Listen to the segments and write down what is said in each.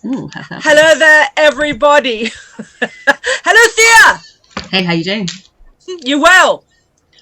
Ooh, Hello there, everybody. Hello, Thea. Hey, how you doing? You well?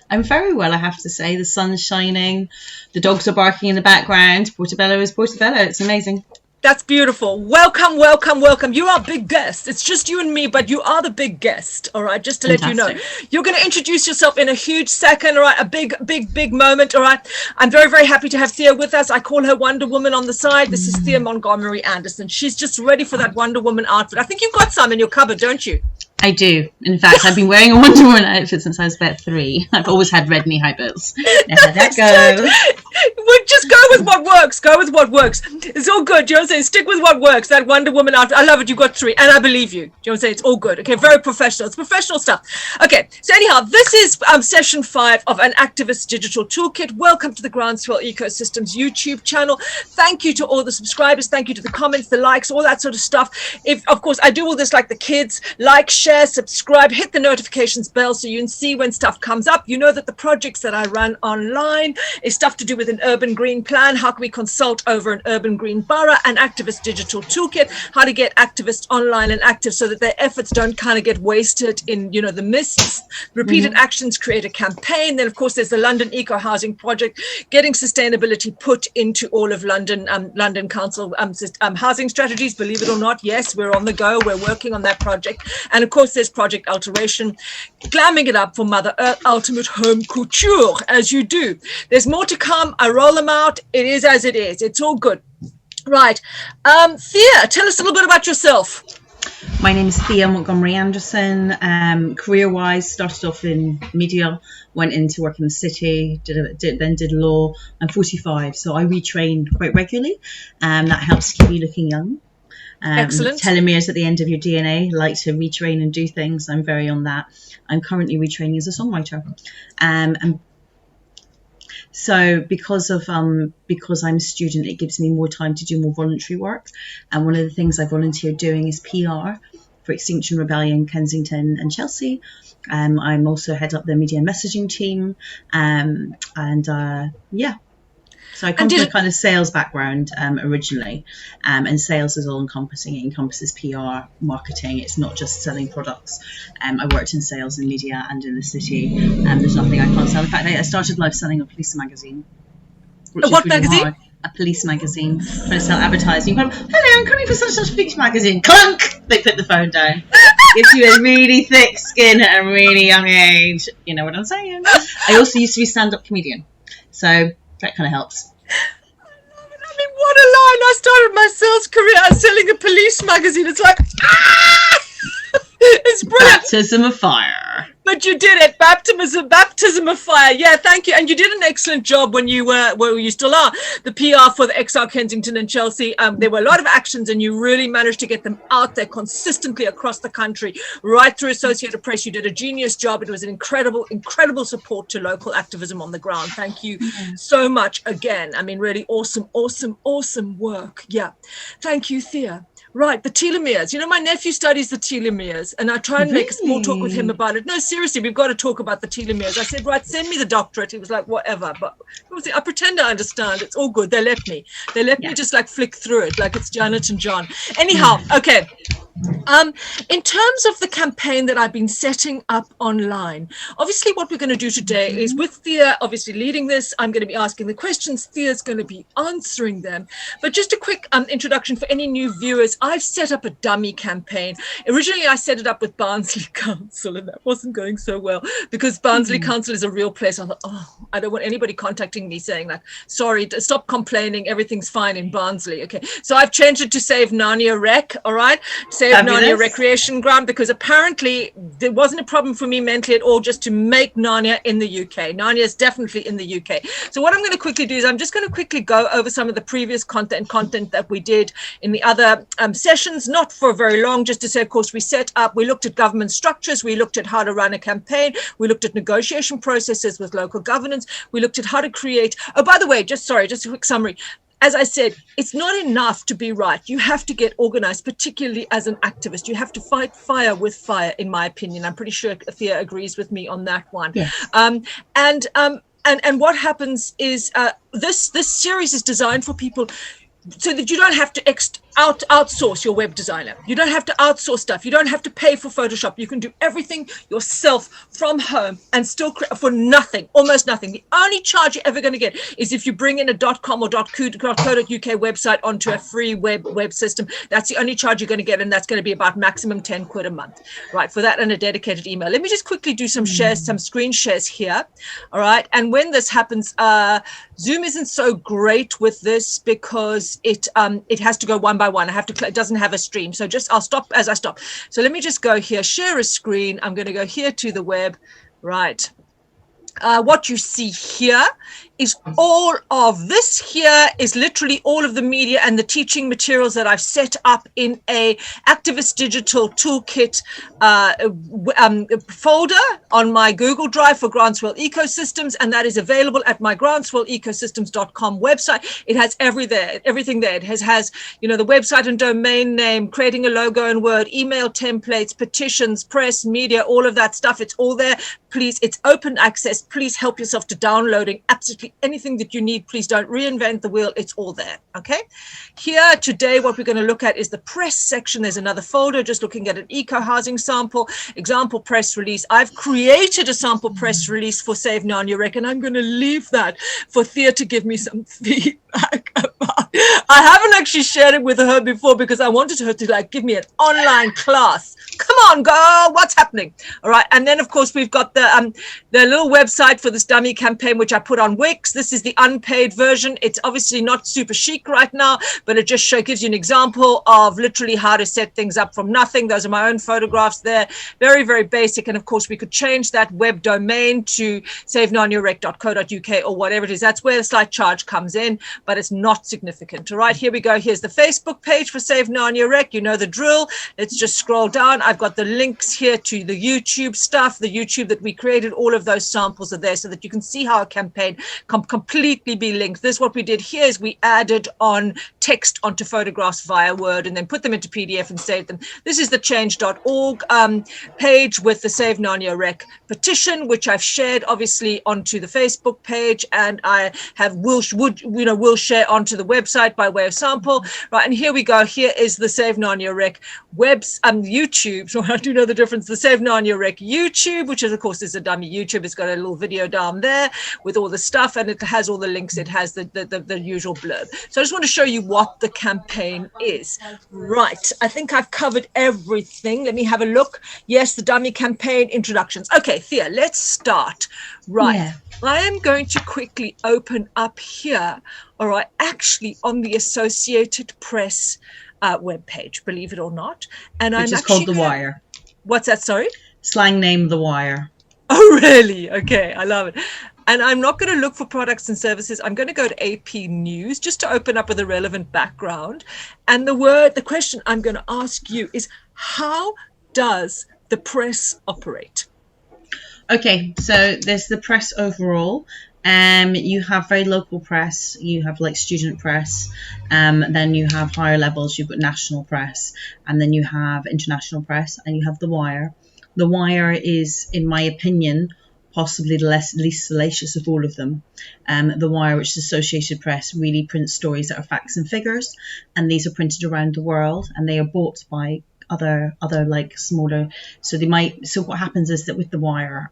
I'm very well, I have to say. The sun's shining. The dogs are barking in the background. Portobello is Portobello. It's amazing. That's beautiful. Welcome, welcome, welcome. You are a big guest. It's just you and me, but you are the big guest. All right, just to Fantastic. let you know. You're going to introduce yourself in a huge second. All right, a big moment. All right. I'm very, very happy to have Thea with us. I call her Wonder Woman on the side. This is Thea Montgomerie-Anderson. She's just ready for that Wonder Woman outfit. I think you've got some in your cupboard, don't you? I do. In fact, I've been wearing a Wonder Woman outfit since I was about 3. I've always had red knee-high boots. Now that goes. We'll just go with what works. Go with what works. It's all good. You know what I'm saying? Stick with what works. That Wonder Woman outfit. I love it. You got 3. And I believe you. You know what I'm saying? It's all good. Okay. Very professional. It's professional stuff. Okay. So anyhow, this is session 5 of An Activist's Digital Toolkit. Welcome to the Groundswell Ecosystems YouTube channel. Thank you to all the subscribers. Thank you to the comments, the likes, all that sort of stuff. If, of course, I do all this like the kids. Like, share, subscribe, hit the notifications bell so you can see when stuff comes up. You know that the projects that I run online is stuff to do with an urban green plan. How can we consult over an urban green borough? An activist digital toolkit. How to get activists online and active so that their efforts don't kind of get wasted in, you know, the mists. Repeated actions create a campaign. Then, of course, there's the London Eco Housing Project, getting sustainability put into all of London, London Council housing strategies. Believe it or not, yes, we're on the go. We're working on that project. And of course, there's Project Alteration, glamming it up for Mother Earth, ultimate home couture, as you do. There's more to come. I roll them out. It is as it is. It's all good. Right. Thea, tell us a little bit about yourself. My name is Thea Montgomerie-Anderson. Career-wise, started off in media, went into work in the city, then did law. I'm 45, so I retrain quite regularly. That helps keep you looking young. Excellent. Telomeres at the end of your DNA, like to retrain and do things. I'm very on that. I'm currently retraining as a songwriter. And so because I'm a student, it gives me more time to do more voluntary work. And one of the things I volunteer doing is PR for Extinction Rebellion, Kensington and Chelsea. I'm also head up the media and messaging team. Yeah. So I come from a kind of sales background originally, and sales is all encompassing. It encompasses PR, marketing. It's not just selling products. I worked in sales in media and in the city, and there's nothing I can't sell. In fact, I started life selling a police magazine. What magazine? Hard. A police magazine, trying to sell advertising. You go, hello, I'm coming for such police magazine. Clunk! They put the phone down. Gives you a really thick skin at a really young age. You know what I'm saying? I also used to be a stand-up comedian, so that kind of helps. I mean, what a line. I started my sales career selling a police magazine. It's like, it's brilliant. Baptism of fire. But you did it. Baptism of fire. Yeah, thank you. And you did an excellent job when you were, well, you still are, the PR for the XR Kensington and Chelsea. There were a lot of actions and you really managed to get them out there consistently across the country, right through Associated Press. You did a genius job. It was an incredible, incredible support to local activism on the ground. Thank you so much again. I mean, really awesome, awesome, awesome work. Yeah. Thank you, Thea. Right, the telomeres. You know, my nephew studies the telomeres, and I try and make a small talk with him about it. No, seriously, we've got to talk about the telomeres. I said, right, send me the doctorate. He was like, whatever. But I pretend I understand. It's all good. They let me. They let me just like flick through it like it's Janet and John. Anyhow, okay. In terms of the campaign that I've been setting up online, obviously what we're going to do today is with Thea obviously leading this, I'm going to be asking the questions, Thea's going to be answering them. But just a quick introduction for any new viewers. I've set up a dummy campaign. Originally, I set it up with Barnsley Council, and that wasn't going so well because Barnsley Council is a real place. I thought, oh, I don't want anybody contacting me saying like, sorry, stop complaining, everything's fine in Barnsley. Okay, so I've changed it to Save Narnia Rec, all right? Save Narnia Recreation Ground, because apparently there wasn't a problem for me mentally at all just to make Narnia in the UK. Narnia is definitely in the UK. So what I'm going to quickly do is I'm just going to quickly go over some of the previous content that we did in the other sessions, not for very long, just to say, of course, we looked at government structures, we looked at how to run a campaign, we looked at negotiation processes with local governance, we looked at how to create, oh, by the way, just a quick summary. As I said, it's not enough to be right. You have to get organized, particularly as an activist. You have to fight fire with fire, in my opinion. I'm pretty sure Thea agrees with me on that one. Yes. And what happens is this series is designed for people so that you don't have to outsource your web designer. You don't have to outsource stuff. You don't have to pay for Photoshop. You can do everything yourself from home and still for nothing, almost nothing. The only charge you're ever going to get is if you bring in a .com or .co.uk website onto a free web system. That's the only charge you're going to get, and that's going to be about maximum 10 quid a month, right, for that and a dedicated email. Let me just quickly do some shares, some screen shares here, all right? And when this happens, Zoom isn't so great with this because it has to go one by one. I have to, it doesn't have a stream. So just, I'll stop as I stop. So let me just go here, share a screen. I'm going to go here to the web, right? What you see here is all of this here is literally all of the media and the teaching materials that I've set up in a Activist Digital Toolkit folder on my Google Drive for Groundswell Ecosystems, and that is available at my groundswellecosystems.com website. It has everything there. It has you know, the website and domain name, creating a logo in Word, email templates, petitions, press, media, all of that stuff. It's all there. Please, it's open access. Please help yourself to downloading absolutely anything that you need. Please don't reinvent the wheel. It's all there. Okay. Here today, what we're going to look at is the press section. There's another folder just looking at an eco-housing sample, example press release. I've created a sample press release for Save Now, and I'm going to leave that for Thea to give me some feedback about. I haven't actually shared it with her before because I wanted her to like give me an online class. Come on, girl, what's happening? All right. And then, of course, we've got the little website for this dummy campaign, which I put on Wix. This is the unpaid version. It's obviously not super chic right now, but it just gives you an example of literally how to set things up from nothing. Those are my own photographs there. Very, very basic. And of course, we could change that web domain to savenowonyourrec.co.uk or whatever it is. That's where the slight charge comes in, but it's not significant. All right, here we go. Here's the Facebook page for Save Now on Your Rec. You know the drill. Let's just scroll down. I've got the links here to the YouTube stuff, the YouTube that we created. All of those samples are there so that you can see how a campaign can completely be linked. This, what we did here is we added on text onto photographs via Word and then put them into PDF and saved them. This is the change.org page with the Save Now on Your Rec petition, which I've shared obviously onto the Facebook page, and I have will share onto the website by way of sample. Right, and here we go. Here is the Save Now on Your Rec YouTube. So I do know the difference. The Save Now on Your Rec YouTube, which is of course is a dummy YouTube. It's got a little video down there with all the stuff, and it has all the links. It has the usual blurb. So I just want to show you what the campaign is. Right, I think I've covered everything. Let me have a look. Yes, the dummy campaign introductions. Okay, Thea, let's start. Right. Yeah. I am going to quickly open up here, all right, actually on the Associated Press webpage, believe it or not. And which is called The Wire. What's that, sorry? Slang name, The Wire. Oh, really? Okay, I love it. And I'm not going to look for products and services. I'm going to go to AP News just to open up with a relevant background. And the question I'm going to ask you is, how does the press operate? Okay, so there's the press overall. You have very local press, you have like student press, then you have higher levels, you've got national press, and then you have international press, and you have The Wire. The Wire is, in my opinion, possibly the least salacious of all of them. The Wire, which is Associated Press, really prints stories that are facts and figures, and these are printed around the world, and they are bought by other like smaller. So what happens is that with The Wire,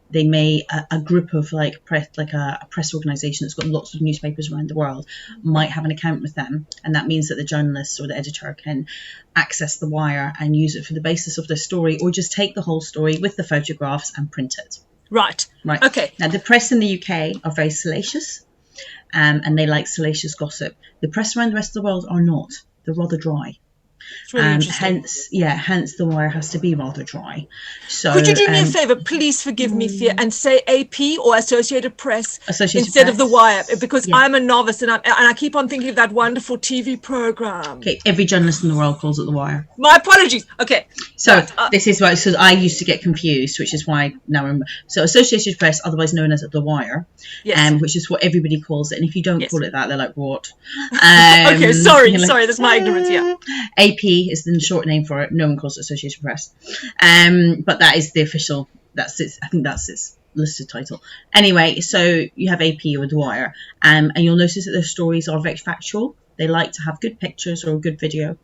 they may a group of like press, like a press organization that's got lots of newspapers around the world might have an account with them, and that means that the journalist or the editor can access The Wire and use it for the basis of their story, or just take the whole story with the photographs and print it. Right. Okay. Now the press in the UK are very salacious, and they like salacious gossip. The press around the rest of the world are not. They're rather dry. Really hence The Wire has to be rather dry. So could you do me a favor, please forgive me, Thea, and say AP or Associated Press instead of The Wire, because I'm a novice and I keep on thinking of that wonderful TV program. Okay, every journalist in the world calls it The Wire. My apologies. Okay, so this is why. So I used to get confused, which is why now I'm. So Associated Press, otherwise known as The Wire, which is what everybody calls it. And if you don't call it that, they're like, what? Okay, sorry, that's my ignorance. Yeah. AP is the short name for it. No one calls it Associated Press, but that is the official. That's it. I think that's its listed title. Anyway, so you have AP with Wire, and you'll notice that their stories are very factual. They like to have good pictures or a good video.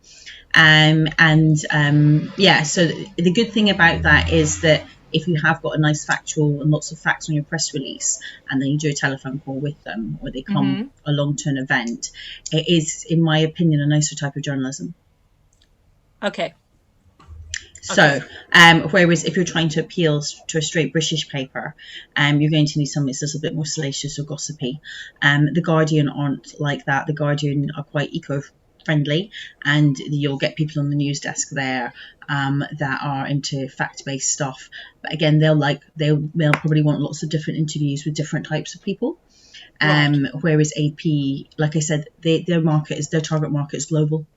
So the good thing about that is that if you have got a nice factual and lots of facts on your press release, and then you do a telephone call with them, or they come along to an event, it is, in my opinion, a nicer type of journalism. Okay. So, whereas if you're trying to appeal to a straight British paper, you're going to need something that's a bit more salacious or gossipy. The Guardian aren't like that. The Guardian are quite eco-friendly, and you'll get people on the news desk there that are into fact-based stuff. But again, they'll probably want lots of different interviews with different types of people. Whereas AP, like I said, their target market is global,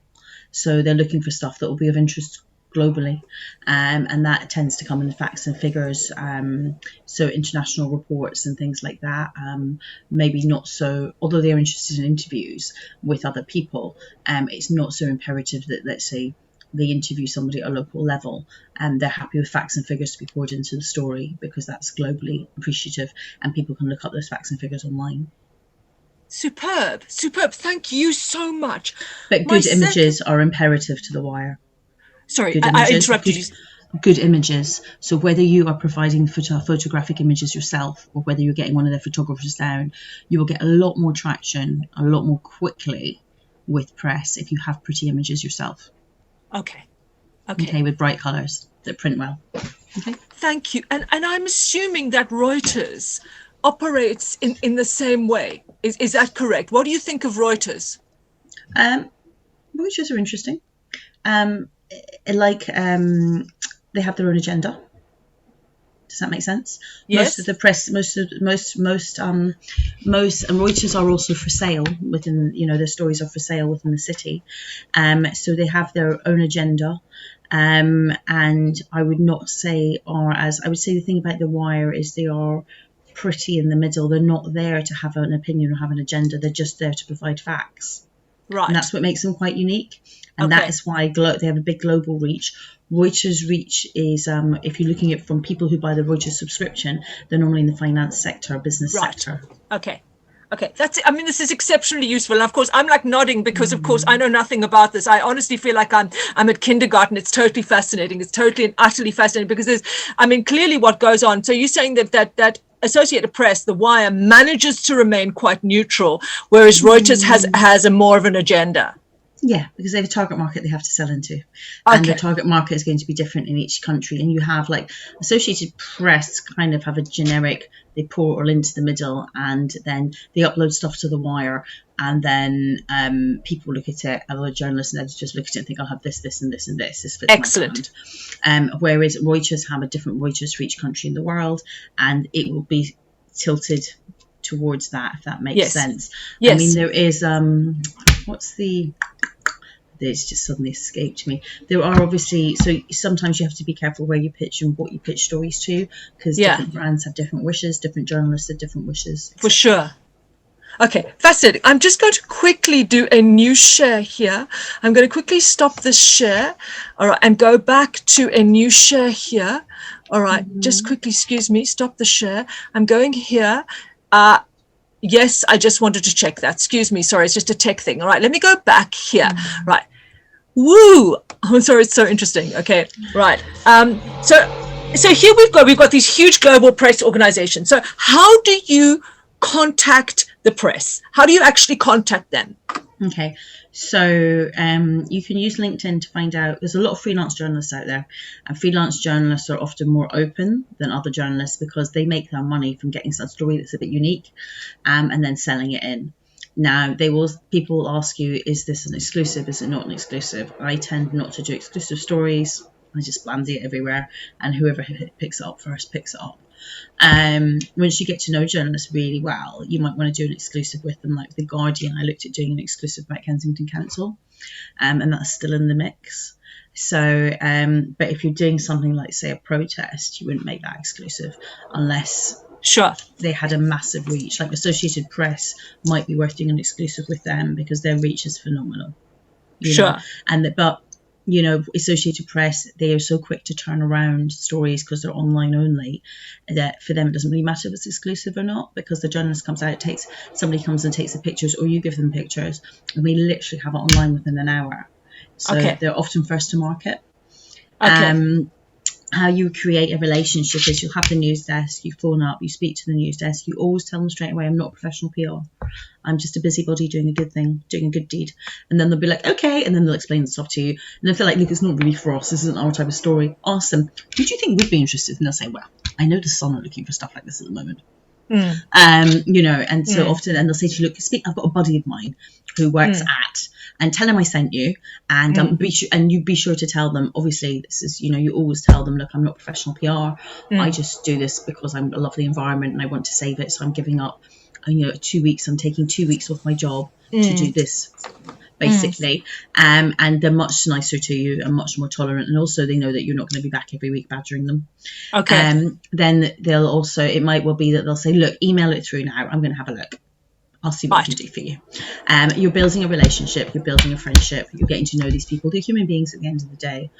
so they're looking for stuff that will be of interest globally, and that tends to come in facts and figures, so international reports and things like that. Maybe not so, although they're interested in interviews with other people, it's not so imperative that, let's say, they interview somebody at a local level and they're happy with facts and figures to be poured into the story, because that's globally appreciative and people can look up those facts and figures online. Superb, thank you so much. But good images are imperative to the Wire. Sorry, I interrupted you. Good images. So whether you are providing photographic images yourself, or whether you're getting one of their photographers down, you will get a lot more traction, a lot more quickly with press if you have pretty images yourself. Okay, with bright colours that print well. Okay. Thank you. And I'm assuming that Reuters operates in the same way. Is that correct? What do you think of Reuters? Reuters are interesting. They have their own agenda. Does that make sense? Yes. Most of the press, and Reuters are also for sale within, their stories are for sale within the city. So they have their own agenda. And I would not say I would say the thing about the Wire is they are pretty in the middle. They're not there to have an opinion or have an agenda. They're just there to provide facts. Right. And that's what makes them quite unique. And that is why they have a big global reach. Reuters' reach is, if you're looking at from people who buy the Reuters subscription, they're normally in the finance sector, business sector. Okay. That's it. I mean, this is exceptionally useful. And of course, I'm like nodding because, of course, I know nothing about this. I honestly feel like I'm at kindergarten. It's totally fascinating. It's totally and utterly fascinating because clearly what goes on. So you're saying that Associated Press, the Wire, manages to remain quite neutral, whereas Reuters has a more of an agenda. Yeah, because they have a target market they have to sell into. And the target market is going to be different in each country. And you have Associated Press kind of have a generic, they pour it all into the middle and then they upload stuff to the Wire. And then people look at it, other journalists and editors look at it and think, I'll have this, this, and this, and this. This fits excellent. My brand. Whereas Reuters have a different Reuters for each country in the world, and it will be tilted towards that, if that makes sense. Yes. I mean, there is, it's just suddenly escaped me. There are obviously, so sometimes you have to be careful where you pitch and what you pitch stories to, because different brands have different wishes, different journalists have different wishes. For sure. Okay, fascinating. I'm just going to quickly do a new share here. I'm going to quickly stop this share, all right, and go back to a new share here. All right, just quickly, excuse me, stop the share. I'm going here. Yes, I just wanted to check that. Excuse me, sorry, it's just a tech thing. All right, let me go back here. Right. Woo! I'm sorry, it's so interesting. Okay, right. So here we've got these huge global press organizations. So how do you contact the press? How do you actually contact them? Okay, so you can use LinkedIn to find out. There's a lot of freelance journalists out there, and freelance journalists are often more open than other journalists because they make their money from getting some story that's a bit unique, and then selling it in. Now, people will ask you, is this an exclusive? Is it not an exclusive? I tend not to do exclusive stories. I just bandy it everywhere, and whoever picks it up first picks it up. Once you get to know journalists really well, you might want to do an exclusive with them, like The Guardian. I looked at doing an exclusive about Kensington Council, and that's still in the mix. So, but if you're doing something like, say, a protest, you wouldn't make that exclusive unless they had a massive reach. Like Associated Press might be worth doing an exclusive with them because their reach is phenomenal. You know? But Associated Press, they are so quick to turn around stories because they're online only, that for them it doesn't really matter if it's exclusive or not, because the journalist comes out, somebody comes and takes the pictures, or you give them pictures, and we literally have it online within an hour. So they're often first to market. How you create a relationship is you'll have the news desk, you phone up, you speak to the news desk, you always tell them straight away, I'm not a professional PR. I'm just a busybody doing a good thing, doing a good deed. And then they'll be like, okay, and then they'll explain the stuff to you. And if they're like, look, it's not really for us, this isn't our type of story, ask them, who do you think would be interested? And they'll say, well, I know the Sun are looking for stuff like this at the moment. And so often, and they'll say to you, look, I've got a buddy of mine who works at, and tell him I sent you, and you be sure to tell them, obviously this is, you always tell them, look, I'm not professional PR, I just do this because I love the environment and I want to save it, so I'm giving up, 2 weeks, I'm taking 2 weeks off my job to do this, basically. And they're much nicer to you and much more tolerant, and also they know that you're not going to be back every week badgering them. Then they'll also, it might well be that they'll say, look, email it through now, I'm going to have a look, I'll see what I can do for you. You're building a relationship, you're building a friendship, you're getting to know these people, they're human beings at the end of the day.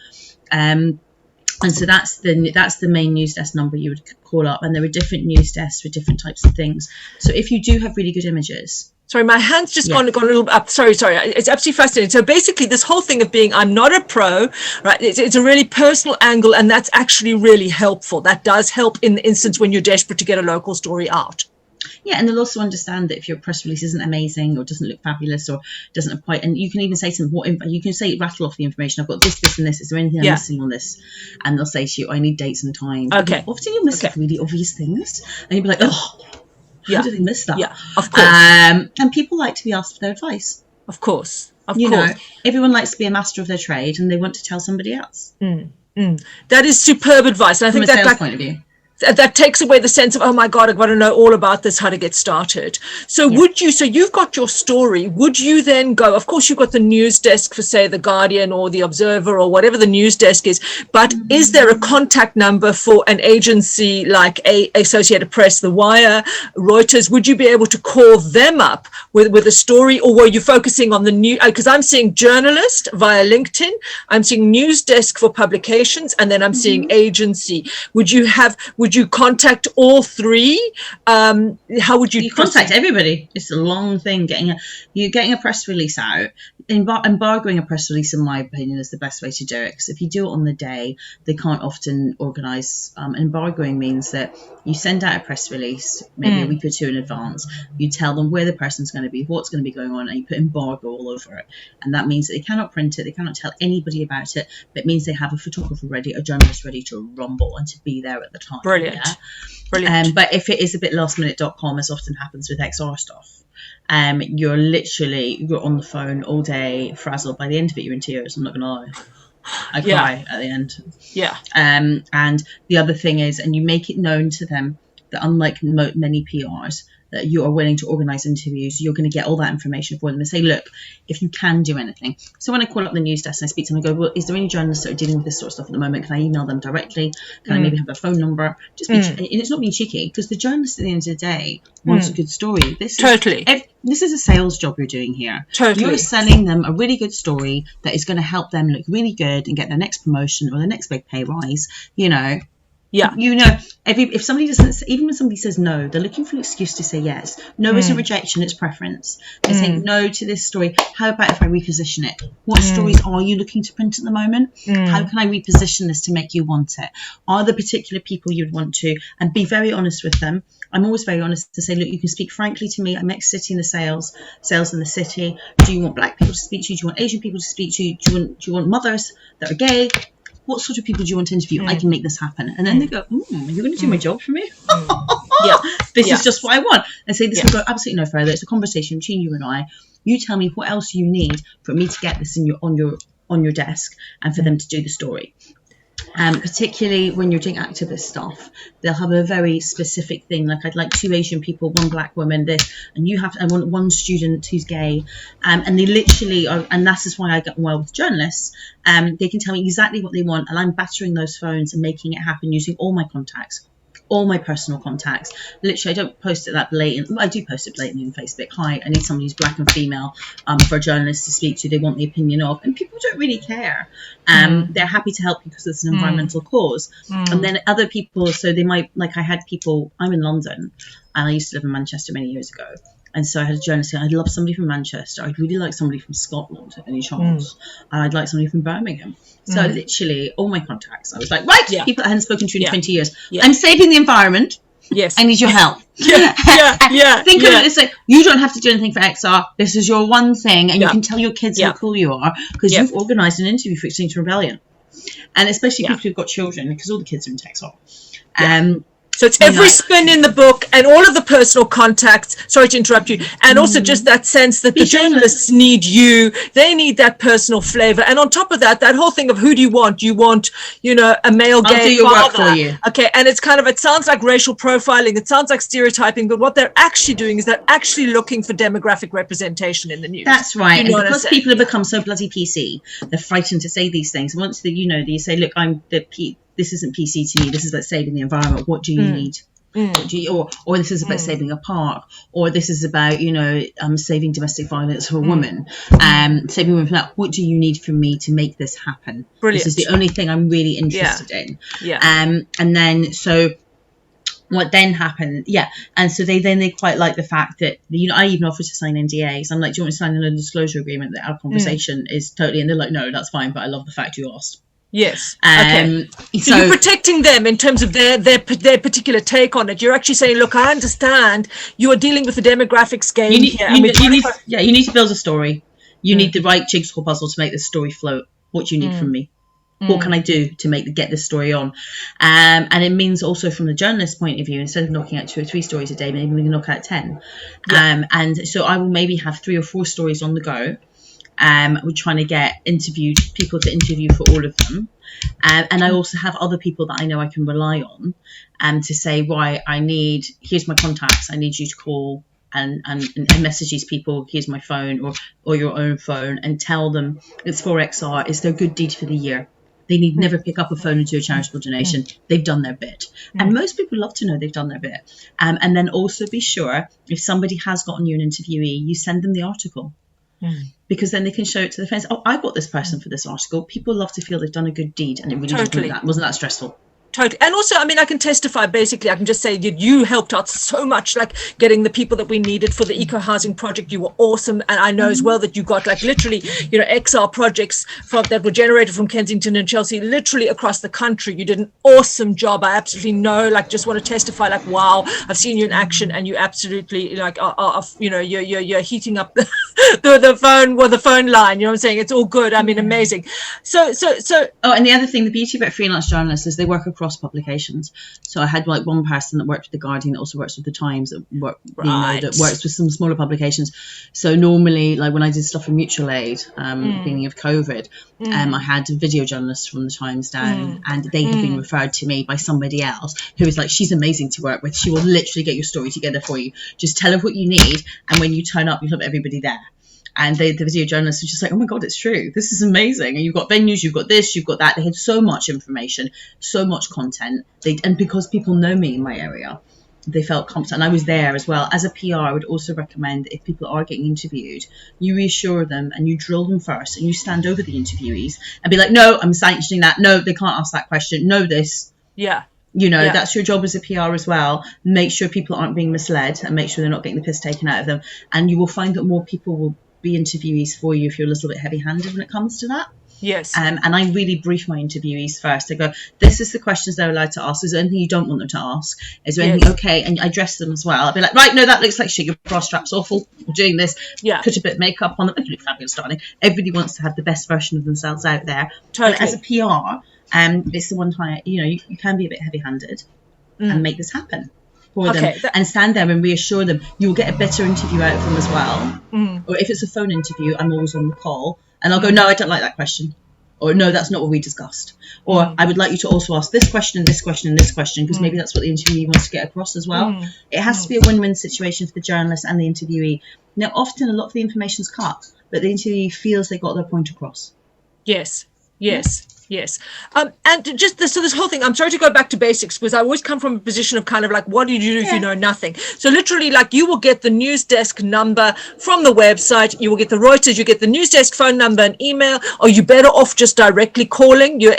And so that's the main news desk number you would call up, and there are different news desks for different types of things. So if you do have really good images. Sorry, my hand's just gone a little up. Sorry. It's absolutely fascinating. So basically this whole thing of being, I'm not a pro, right? It's a really personal angle, and that's actually really helpful. That does help in the instance when you're desperate to get a local story out. Yeah, and they'll also understand that if your press release isn't amazing or doesn't look fabulous or doesn't quite, and you can even say something, rattle off the information. I've got this, and this. Is there anything I'm missing on this? And they'll say to you, I need dates and times. Okay. Often you'll miss really obvious things, and you'll be like, oh, how did they miss that? Yeah, of course. And people like to be asked for their advice. Of course. Everyone likes to be a master of their trade, and they want to tell somebody else. That is superb advice. And I think from a sales point of view. That takes away the sense of, oh my God, I've got to know all about this, how to get started. So you've got your story. Would you then go, of course, you've got the news desk for, say, The Guardian or The Observer or whatever the news desk is, but is there a contact number for an agency like Associated Press, The Wire, Reuters? Would you be able to call them up with a story, or were you focusing on the new, because I'm seeing journalist via LinkedIn, I'm seeing news desk for publications, and then I'm seeing agency. Would you contact all three? How would you contact everybody? It's a long thing. Getting a press release out, embargoing a press release, in my opinion, is the best way to do it, because if you do it on the day, they can't often organise. Embargoing means that you send out a press release maybe a week or two in advance. You tell them where the person's going to be, what's going to be going on, and you put embargo all over it. And that means that they cannot print it, they cannot tell anybody about it, but it means they have a photographer ready, a journalist ready to rumble and to be there at the time. Brilliant. But if it is a bit lastminute.com, as often happens with XR stuff, you're on the phone all day, frazzled. By the end of it, you're in tears. I'm not gonna lie, I cry at the end. And the other thing is, and you make it known to them that unlike many PRs, that you are willing to organise interviews, you're going to get all that information for them and say, look, if you can do anything. So when I call up the news desk and I speak to them, I go, well, is there any journalists that are dealing with this sort of stuff at the moment? Can I email them directly? Can I maybe have their phone number? And it's not being cheeky, because the journalist at the end of the day wants a good story. This is a sales job you're doing here. You're selling them a really good story that is going to help them look really good and get their next promotion or their next big pay rise, if somebody doesn't, even when somebody says no, they're looking for an excuse to say yes. No isn't rejection, it's preference. They're saying no to this story. How about if I reposition it? What stories are you looking to print at the moment? How can I reposition this to make you want it? Are there particular people you'd want to? And be very honest with them. I'm always very honest to say, look, you can speak frankly to me. I'm ex-city in the sales in the city. Do you want black people to speak to you? Do you want Asian people to speak to you? Do you want mothers that are gay? What sort of people do you want to interview? I can make this happen. And then they go, you're going to do my job for me? This is just what I want. And say, this will go absolutely no further. It's a conversation between you and I. You tell me what else you need for me to get this on your desk and for them to do the story. Particularly when you're doing activist stuff, they'll have a very specific thing, like I'd like 2 Asian people, 1 black woman, this, and I want 1 student who's gay, and they literally are, and that is why I get on well with journalists. They can tell me exactly what they want, and I'm battering those phones and making it happen using all my contacts, all my personal contacts. Literally, I don't post it that blatant. I do post it blatantly on Facebook. Hi, I need somebody who's black and female for a journalist to speak to. They want the opinion of, and people don't really care. They're happy to help you because it's an environmental cause. And then other people, so they might, like I had people, I'm in London and I used to live in Manchester many years ago. And so I had a journalist saying, I'd love somebody from Manchester. I'd really like somebody from Scotland, any chance. And I'd like somebody from Birmingham. So literally all my contacts, I was like, right, people I hadn't spoken to in 20 years. I'm saving the environment. Yes. I need your help. Think of it as like, you don't have to do anything for XR. This is your one thing. And you can tell your kids how cool you are because you've organised an interview for Extinction Rebellion. And especially people who've got children, because all the kids are in TechSavvy. So it's every spin in the book and all of the personal contacts. Sorry to interrupt you. And also just that sense that the journalists need you. They need that personal flavor. And on top of that, that whole thing of who do you want? You want, you know, a male gay I'll do your father. work for you. Okay. And it's kind of, it sounds like racial profiling. It sounds like stereotyping. But what they're actually doing is they're actually looking for demographic representation in the news. That's right. And because people have become so bloody PC, they're frightened to say these things. Once you say, look, this isn't PC to me. This is about saving the environment. What do you need? What do you, or this is about saving a park, or this is about saving domestic violence for a woman, saving women from that. What do you need from me to make this happen? Brilliant. This is the only thing I'm really interested in. And then what then happened? And so they quite like the fact that I even offered to sign NDAs. I'm like, do you want to sign a non-disclosure agreement that our conversation is totally? And they're like, no, that's fine, but I love the fact you asked. Yes. Okay. So you're protecting them in terms of their particular take on it. You're actually saying, look, I understand you are dealing with the demographics game here. You need to build a story. You need the right jigsaw puzzle to make this story float. What do you need from me? What can I do to get this story on? And it means also from the journalist's point of view, instead of knocking out 2 or 3 stories a day, maybe we can knock out 10. And so I will maybe have 3 or 4 stories on the go. We're trying to get people to interview for all of them. And I also have other people that I know I can rely on to say, right, here's my contacts. I need you to call and message these people. Here's my phone or your own phone and tell them it's for XR. It's their good deed for the year. They need never pick up a phone and do a charitable donation. They've done their bit. And most people love to know they've done their bit. And then also be sure if somebody has gotten you an interviewee, you send them the article. Because then they can show it to their friends. Oh, I got this person for this article. People love to feel they've done a good deed, and it really wasn't that stressful. Totally. And also, I mean, I can testify, basically, I can just say that you helped out so much, like getting the people that we needed for the eco-housing project. You were awesome. And I know as well that you got like literally, XR projects that were generated from Kensington and Chelsea, literally across the country. You did an awesome job. I absolutely know, just want to testify, wow, I've seen you in action and you absolutely you're heating up the phone line. You know what I'm saying? It's all good. I mean, amazing. So. Oh, and the other thing, the beauty about freelance journalists is they work across publications. So I had one person that worked with the Guardian that also works with the Times that works with some smaller publications. So normally, like when I did stuff for mutual aid, beginning of COVID, I had video journalists from the Times down, and they had been referred to me by somebody else who was like, she's amazing to work with. She will literally get your story together for you. Just tell her what you need, and when you turn up, you'll have everybody there. And the video journalists were just like, oh my God, it's true. This is amazing. And you've got venues, you've got this, you've got that. They had so much information, so much content. And because people know me in my area, they felt competent. And I was there as well. As a PR, I would also recommend if people are getting interviewed, you reassure them and you drill them first and you stand over the interviewees and be like, no, I'm sanctioning that. No, they can't ask that question. No, this. Yeah. That's your job as a PR as well. Make sure people aren't being misled and make sure they're not getting the piss taken out of them. And you will find that more people will be interviewees for you if you're a little bit heavy-handed when it comes to that. Yes. And I really brief my interviewees first. I go, this is the questions they're allowed to ask. Is there anything you don't want them to ask? Is there anything okay? And I dress them as well. I'll be like, right, no, that looks like shit. Your bra strap's awful. We're doing this. Yeah. Put a bit of makeup on them. They look fabulous, darling. Everybody wants to have the best version of themselves out there. Totally. But as a PR, it's the one time, you can be a bit heavy-handed and make this happen for them and stand there and reassure them. You'll get a better interview out of them as well. Or if it's a phone interview, I'm always on the call and I'll go, no, I don't like that question. Or no, that's not what we discussed. Or I would like you to also ask this question and this question and this question, because maybe that's what the interviewee wants to get across as well. It has to be a win-win situation for the journalist and the interviewee. Now, often a lot of the information's cut, but the interviewee feels they got their point across. Yes. Yes. And just this whole thing, I'm sorry to go back to basics, because I always come from a position of kind of like, what do you do if you know nothing? So literally, like, you will get the news desk number from the website, you will get the Reuters, you get the news desk phone number and email, or you better off just directly calling, you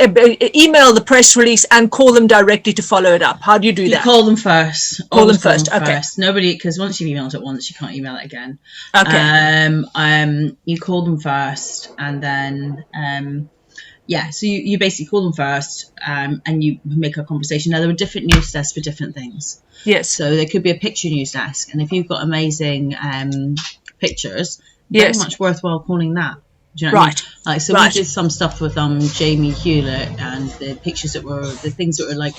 email the press release and call them directly to follow it up. How do you do that? You call them first. Call them first. Okay. Nobody, because once you've emailed it once, you can't email it again. Okay. You call them first, and then so you basically call them first, and you make a conversation. Now, there are different news desks for different things. Yes. So there could be a picture news desk, and if you've got amazing pictures, very much worthwhile calling that. Do you know what I mean? Like, so we did some stuff with Jamie Hewlett, and the pictures the things that were like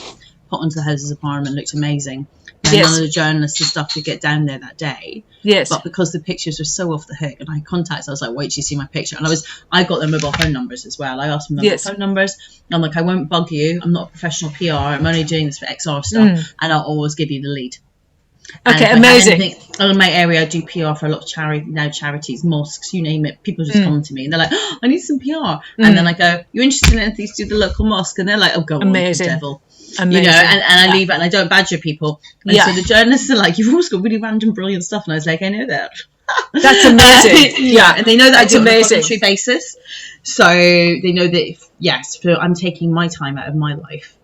put onto the Houses of Parliament looked amazing. And none of the journalists and stuff could get down there that day. Yes. But because the pictures were so off the hook, and I was like, wait till you see my picture. And I got their mobile phone numbers as well. I asked them mobile phone numbers. I'm like, I won't bug you. I'm not a professional PR. I'm only doing this for XR stuff. And I'll always give you the lead. Okay, amazing. In my area, I do PR for a lot of charities, mosques, you name it. People just come to me and they're like, oh, I need some PR. And then I go, you're interested in anything to do with the local mosque? And they're like, oh, go on, devil. Amazing. You know, and I leave it and I don't badger people. And so the journalists are like, you've always got really random, brilliant stuff. And I was like, I know that. That's amazing. And they know that it's amazing. On a voluntary basis. So they know that, I'm taking my time out of my life.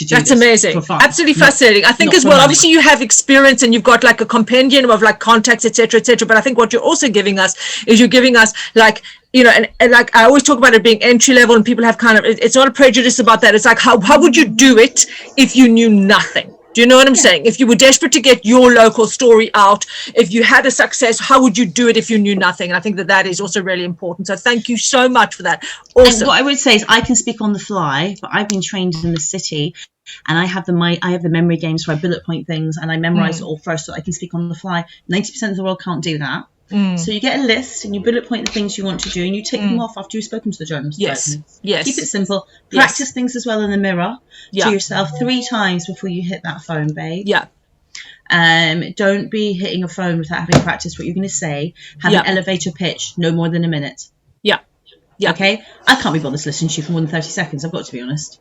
That's amazing. Absolutely fascinating. I think as well, obviously you have experience and you've got like a compendium of like contacts, etc., etc. But I think what you're also giving us is you're giving us like, you know, and like I always talk about it being entry level, and people have kind of, it's not a prejudice about that. It's like, how would you do it if you knew nothing? Do you know what I'm saying? If you were desperate to get your local story out, if you had a success, how would you do it if you knew nothing? And I think that is also really important. So thank you so much for that. Awesome. And what I would say is I can speak on the fly, but I've been trained in the city, and I have the memory games where I bullet point things and I memorize it all first, so I can speak on the fly. 90% of the world can't do that. So you get a list and you bullet point the things you want to do, and you take them off after you've spoken to the journalist. Yes. Keep it simple. Practice things as well in the mirror to yourself 3 times before you hit that phone, babe. Don't be hitting a phone without having practiced what you're going to say. Have an elevator pitch, no more than a minute. Okay? I can't be bothered to listen to you for more than 30 seconds, I've got to be honest.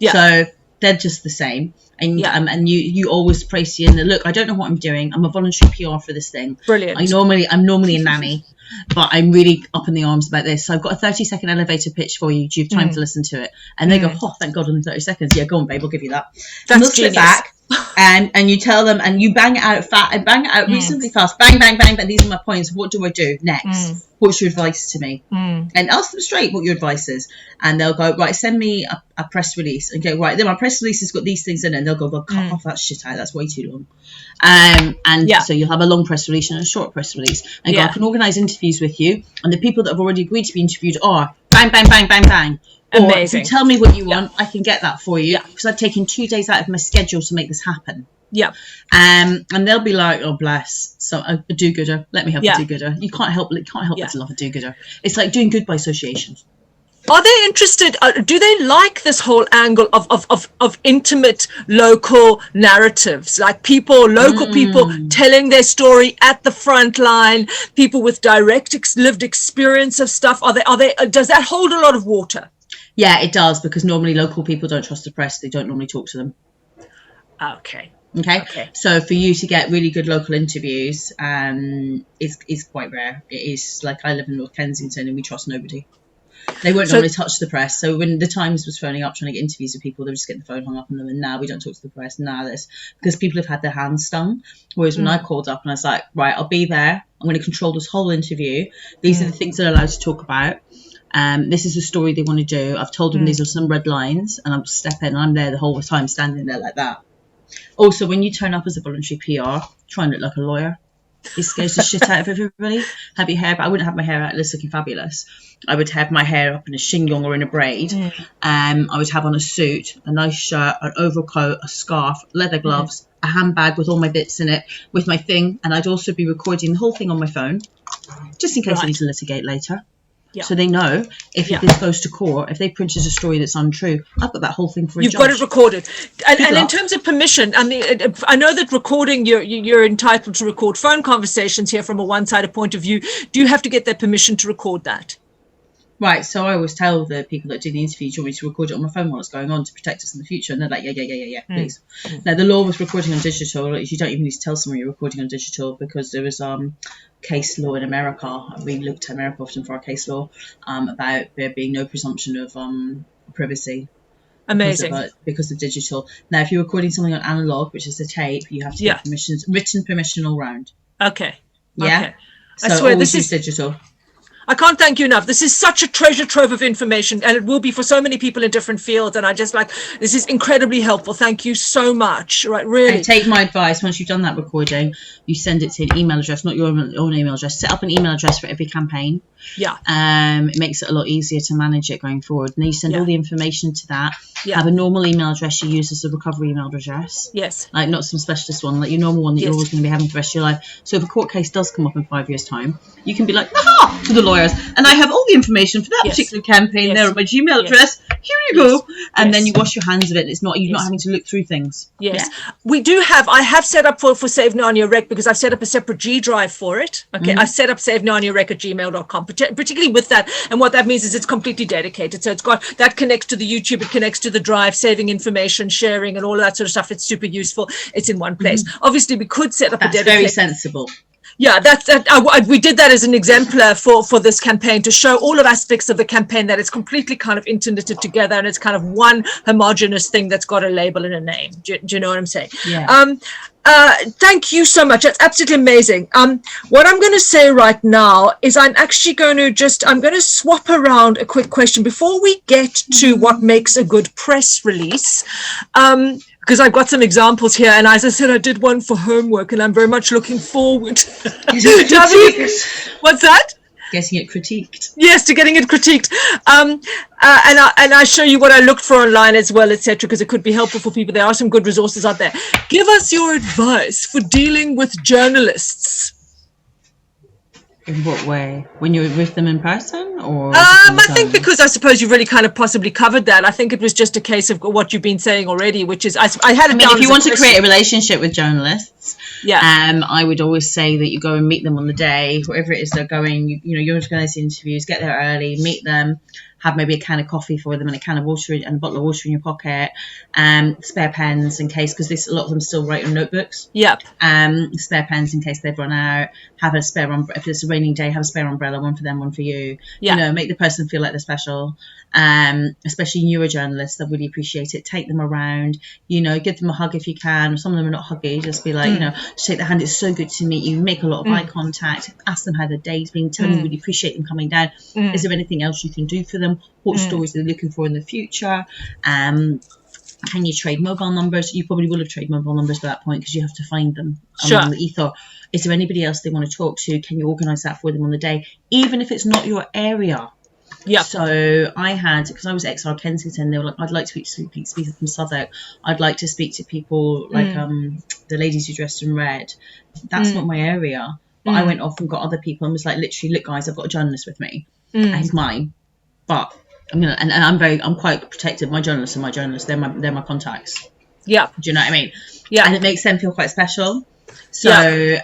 So they're just the same. And you always praise you in the look. I don't know what I'm doing. I'm a voluntary PR for this thing. Brilliant. I'm normally a nanny, but I'm really up in the arms about this. So I've got a 30-second elevator pitch for you. Do you have time to listen to it? And they go, oh, thank God, only 30 seconds. Yeah, go on, babe. I'll give you that. That's genius. Back, and you tell them, and you bang it out reasonably fast. Bang, bang, bang. But these are my points. What do I do next? What's your advice to me? And ask them straight what your advice is. And they'll go, right, send me a press release. And go, right, then my press release has got these things in it. And they'll go, cut off that shit out. That's way too long. So you'll have a long press release and a short press release. And go, I can organise interviews with you. And the people that have already agreed to be interviewed are bang, bang, bang, bang, bang. Or if you tell me what you want, I can get that for you. Because I've taken 2 days out of my schedule to make this happen. And they'll be like, oh bless, so a do-gooder, let me help a do-gooder. You can't help but to love a do-gooder. It's like doing good by association. Are they interested, do they like this whole angle of intimate local narratives, like local people telling their story at the front line, people with direct lived experience of stuff? Does that hold a lot of water? Yeah, it does, because normally local people don't trust the press. They don't normally talk to them. Okay. So for you to get really good local interviews is quite rare. It is like, I live in North Kensington and we trust nobody. They won't normally touch the press. So when the Times was phoning up trying to get interviews with people, they were just getting the phone hung up on them, and now we don't talk to the press. Because people have had their hands stung. Whereas when I called up and I was like, right, I'll be there. I'm going to control this whole interview. These are the things they're allowed to talk about. This is the story they want to do. I've told them these are some red lines, and I'll step in and I'm there the whole time standing there like that. Also, when you turn up as a voluntary PR, try and look like a lawyer. It scares the shit out of everybody. Have your hair, but I wouldn't have my hair out this looking fabulous. I would have my hair up in a chignon or in a braid. I would have on a suit, a nice shirt, an overcoat, a scarf, leather gloves, a handbag with all my bits in it, with my thing, and I'd also be recording the whole thing on my phone, just in case I need to litigate later. So they know if this goes to court, if they printed a story that's untrue, I've got that whole thing for a judge. You've got it recorded. And in terms of permission, I mean, I know that recording, you're entitled to record phone conversations here from a one-sided point of view. Do you have to get their permission to record that? Right, so I always tell the people that do the interview, do you want me to record it on my phone while it's going on to protect us in the future? And they're like, yeah, please. Now, the law with recording on digital is you don't even need to tell someone you're recording on digital, because there is case law in America. We look to America often for our case law about there being no presumption of privacy. Amazing. Because of digital. Now, if you're recording something on analog, which is a tape, you have to get written permission all round. Okay. Yeah. Okay. So I swear always this is digital. I can't thank you enough. This is such a treasure trove of information, and it will be for so many people in different fields. And I just this is incredibly helpful. Thank you so much. Right, really. And take my advice. Once you've done that recording, you send it to an email address, not your own email address. Set up an email address for every campaign. Yeah. It makes it a lot easier to manage it going forward. And then you send all the information to that. Yeah. Have a normal email address you use as a recovery email address. Yes. Like not some specialist one, like your normal one that you're always going to be having for the rest of your life. So if a court case does come up in 5 years' time, you can be like, aha, to the lawyers. And I have all the information for that particular campaign there on my Gmail address. Here you go. And then you wash your hands of it. It's not, you're not having to look through things. Yes. Yeah. We do have, I have set up for Save Narnia Rec, because I've set up a separate G drive for it. Okay. I've set up savenarniarec@gmail.com, particularly with that. And what that means is it's completely dedicated. So it's got, that connects to the YouTube, it connects to the drive, saving information, sharing and all of that sort of stuff. It's super useful. It's in one place. Obviously we could set up a dedicated. Very sensible. Yeah, we did that as an exemplar for this campaign, to show all of aspects of the campaign, that it's completely kind of interknitted together, and it's kind of one homogenous thing that's got a label and a name. Do you know what I'm saying? Yeah. Thank you so much. That's absolutely amazing. What I'm going to say right now is I'm actually going to swap around a quick question before we get to what makes a good press release. Because I've got some examples here, and as I said, I did one for homework, and I'm very much looking forward to what's that? Getting it critiqued. Yes, to getting it critiqued. And I show you what I looked for online as well, etc., because it could be helpful for people. There are some good resources out there. Give us your advice for dealing with journalists. In what way? When you're with them in person, or? I think because I suppose you've really kind of possibly covered that. I think it was just a case of what you've been saying already, which is I had it down. If you want to create a relationship with journalists, yeah, I would always say that you go and meet them on the day, wherever it is they're going. You're organising interviews. Get there early, meet them. Have maybe a can of coffee for them and a can of water and a bottle of water in your pocket, spare pens in case, because a lot of them still write on notebooks. Yep. Spare pens in case they've run out. Have a spare umbrella. If it's a raining day, have a spare umbrella, one for them, one for you. Yeah. Make the person feel like they're special. Especially newer journalists, they'll really appreciate it. Take them around, give them a hug if you can. Some of them are not huggy, just be like, just take their hand. It's so good to meet you. Make a lot of eye contact. Ask them how their day's been. Tell them you really appreciate them coming down. Is there anything else you can do for them? What stories they're looking for in the future? Can you trade mobile numbers? You probably will have traded mobile numbers by that point, because you have to find them along the ether. Is there anybody else they want to talk to? Can you organise that for them on the day, even if it's not your area? Yeah. So I had, because I was XR Kensington, they were like, I'd like to speak to people from Southwark. I'd like to speak to people like the ladies who dressed in red. That's not my area. But I went off and got other people and was like, literally, look, guys, I've got a journalist with me. And he's mine. But I'm quite protective. My journalists are my journalists. They're my contacts. Yeah. Do you know what I mean? Yeah. And it makes them feel quite special. So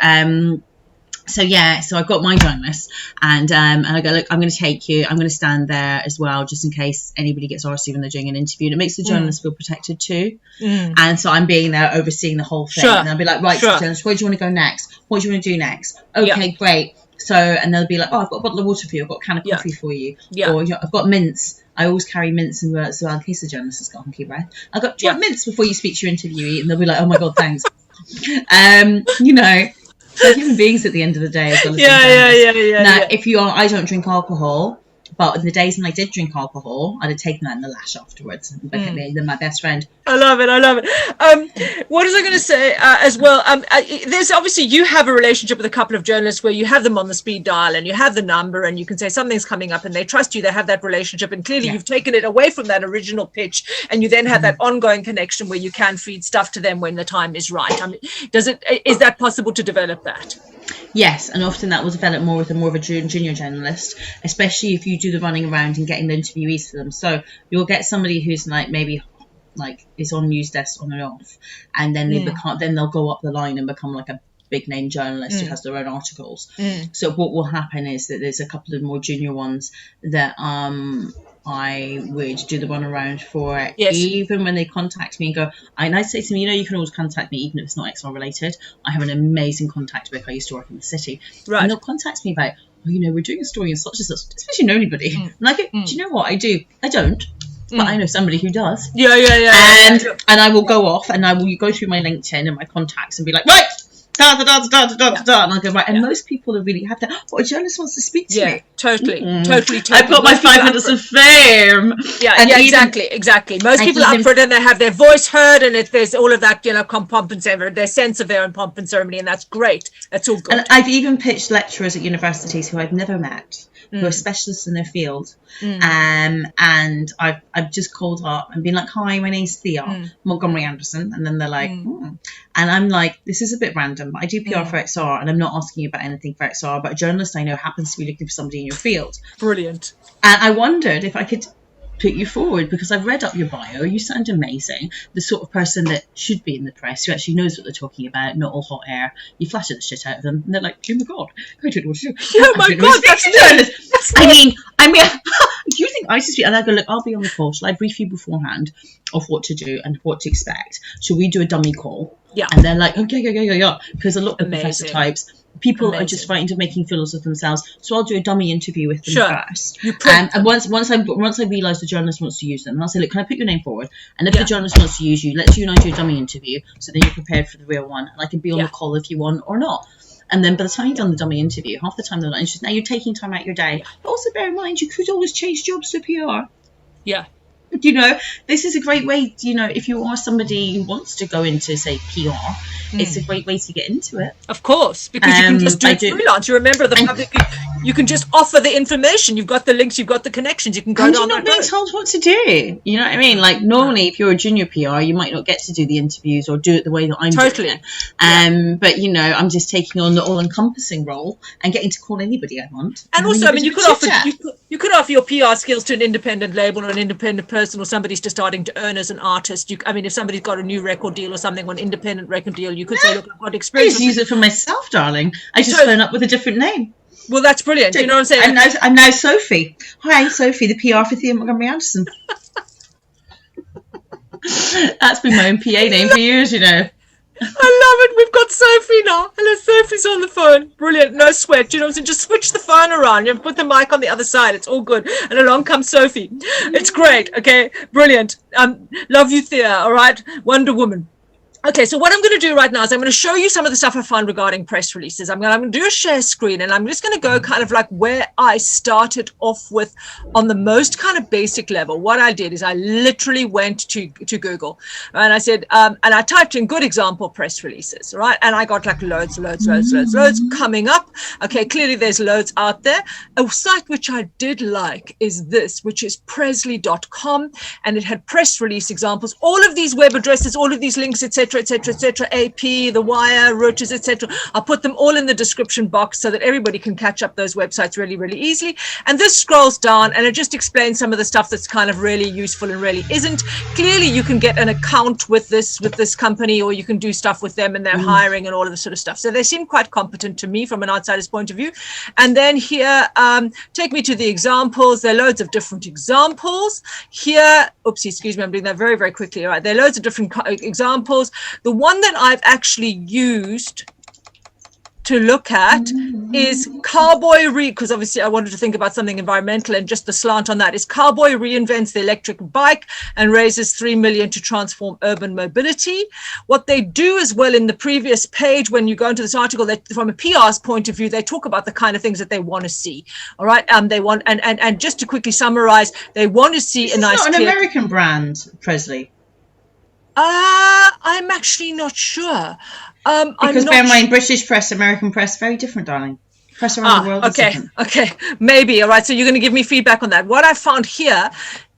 so I've got my journalist, and I go, look, I'm going to take you. I'm going to stand there as well, just in case anybody gets arsy when they're doing an interview. And it makes the journalist feel protected too. And so I'm being there, overseeing the whole thing. Sure. And I'll be like, right, journalist, where do you want to go next? What do you want to do next? Okay, great. So, and they'll be like, oh, I've got a bottle of water for you. I've got a can of coffee for you. Yeah. Or I've got mints. I always carry mints as well in case the journalist has got hunky breath. I've got do you want mints before you speak to your interviewee? And they'll be like, oh my God, thanks. They're human beings at the end of the day. As well as Now, if you are, I don't drink alcohol, but in the days when I did drink alcohol, I'd have taken that in the lash afterwards. And look at me, they're my best friend. I love it. What was I going to say as well? There's obviously, you have a relationship with a couple of journalists where you have them on the speed dial and you have the number and you can say something's coming up and they trust you. They have that relationship, and clearly you've taken it away from that original pitch, and you then have that ongoing connection where you can feed stuff to them when the time is right. Is that possible to develop that? Yes, and often that will develop more of a junior journalist, especially if you do the running around and getting the interviewees for them. So you'll get somebody who's maybe is on news desk on and off, and then they'll go up the line and become like a big name journalist who has their own articles. So what will happen is that there's a couple of more junior ones that I would do the runaround for, even when they contact me and go, and I say to them, you can always contact me even if it's not XR related. I have an amazing contact book. I used to work in the city. Right. And they'll contact me about, we're doing a story in such and such, especially know anybody. And I go, do you know what I do? I don't. But I know somebody who does. Yeah. And I will go off and I will go through my LinkedIn and my contacts and be like, right, da. And I'll go, right. And most people are really happy. A journalist wants to speak to me. Totally. I've got my 5 minutes of fame. Exactly. Most people are up for it and they have their voice heard, and if there's all of that, pomp and ceremony, their sense of their own pomp and ceremony, and that's great. That's all good. And I've even pitched lecturers at universities who I've never met, who are specialists in their field. And I've just called up and been like, hi, my name's Thea Montgomerie-Anderson. And then they're like, and I'm like, this is a bit random. I do PR for XR, and I'm not asking you about anything for XR, but a journalist I know happens to be looking for somebody in your field. Brilliant. And I wondered if I could put you forward, because I've read up your bio. You sound amazing. The sort of person that should be in the press, who actually knows what they're talking about, not all hot air. You flatter the shit out of them, and they're like, oh my god, I don't know what to do. Oh my god, that's I mean, do you think I should speak? And I go, look, I'll be on the call. Shall I brief you beforehand of what to do and what to expect? Shall we do a dummy call? Yeah. And they're like, okay, yeah. Because a lot of professor types, people are just frightened of making fools of themselves. So I'll do a dummy interview with them first. And once I realise the journalist wants to use them, and I'll say, look, can I put your name forward? And if the journalist wants to use you, let's you and I do a dummy interview, so then you're prepared for the real one. And I can be on the call if you want or not. And then by the time you've done the dummy interview, half the time they're not interested. Now you're taking time out your day. But also bear in mind, you could always change jobs to PR. Yeah. This is a great way, if you are somebody who wants to go into, say, PR, it's a great way to get into it. Of course, because you can just do freelance. You remember the public, you can just offer the information. You've got the links, you've got the connections, you can go down. And you're not being told what to do. You know what I mean? Like, normally, if you're a junior PR, you might not get to do the interviews or do it the way that I'm doing it. But, I'm just taking on the all-encompassing role and getting to call anybody I want. And also, you could offer your PR skills to an independent label or an independent person, or somebody's just starting to earn as an artist. If somebody's got a new record deal or something, or an independent record deal, you could say, look, I've got experience. I just use it for myself, darling. I just phone up with a different name. Well, that's brilliant. You know what I'm saying? I'm now Sophie. Hi, I'm Sophie, the PR for Thea Montgomerie-Anderson. That's been my own PA name for years, I love it. We've got Sophie now. Hello, Sophie's on the phone. Brilliant. No sweat. You know what I'm saying? Just switch the phone around. You put the mic on the other side. It's all good. And along comes Sophie. It's great. Okay. Brilliant. Love you, Thea. All right. Wonder Woman. Okay, so what I'm going to do right now is I'm going to show you some of the stuff I found regarding press releases. I'm going to do a share screen, and I'm just going to go kind of like where I started off with on the most kind of basic level. What I did is I literally went to Google, and I said, and I typed in good example press releases, right? And I got like loads coming up. Okay, clearly there's loads out there. A site which I did like is this, which is presley.com, and it had press release examples, all of these web addresses, all of these links, etc., AP, The Wire, Reuters, etc. I'll put them all in the description box so that everybody can catch up those websites really, really easily. And this scrolls down and it just explains some of the stuff that's kind of really useful and really isn't. Clearly, you can get an account with this company, or you can do stuff with them and their hiring and all of this sort of stuff. So they seem quite competent to me from an outsider's point of view. And then here, take me to the examples. There are loads of different examples. Here, oopsie, excuse me, I'm doing that very, very quickly. All right, there are loads of different examples. The one that I've actually used to look at is because obviously I wanted to think about something environmental, and just the slant on that is Cowboy reinvents the electric bike and raises 3 million to transform urban mobility. What they do as well in the previous page, when you go into this article, that from a PR's point of view, they talk about the kind of things that they want to see. All right. They want, and just to quickly summarize, they want to see a nice. It's not an American brand, Presley. I'm actually not sure. Because bear in mind, British press, American press, very different, darling. Press around the world is different. Okay, maybe. All right, so you're going to give me feedback on that. What I found here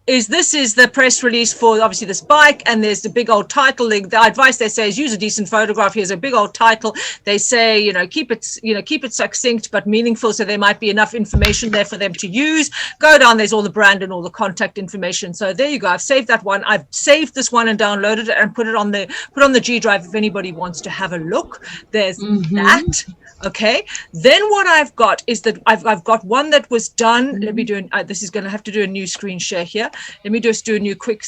is this is the press release for obviously this bike, and there's the big old title. The advice they say is use a decent photograph. Here's a big old title. They say, keep it succinct but meaningful, so there might be enough information there for them to use. Go down, there's all the brand and all the contact information. So there you go. I've saved that one. I've saved this one and downloaded it and put on the G drive if anybody wants to have a look. There's that. Okay, then what I've got is that I've got one that was done. Let me do this is going to have to do a new screen share here. Let me just do a new quick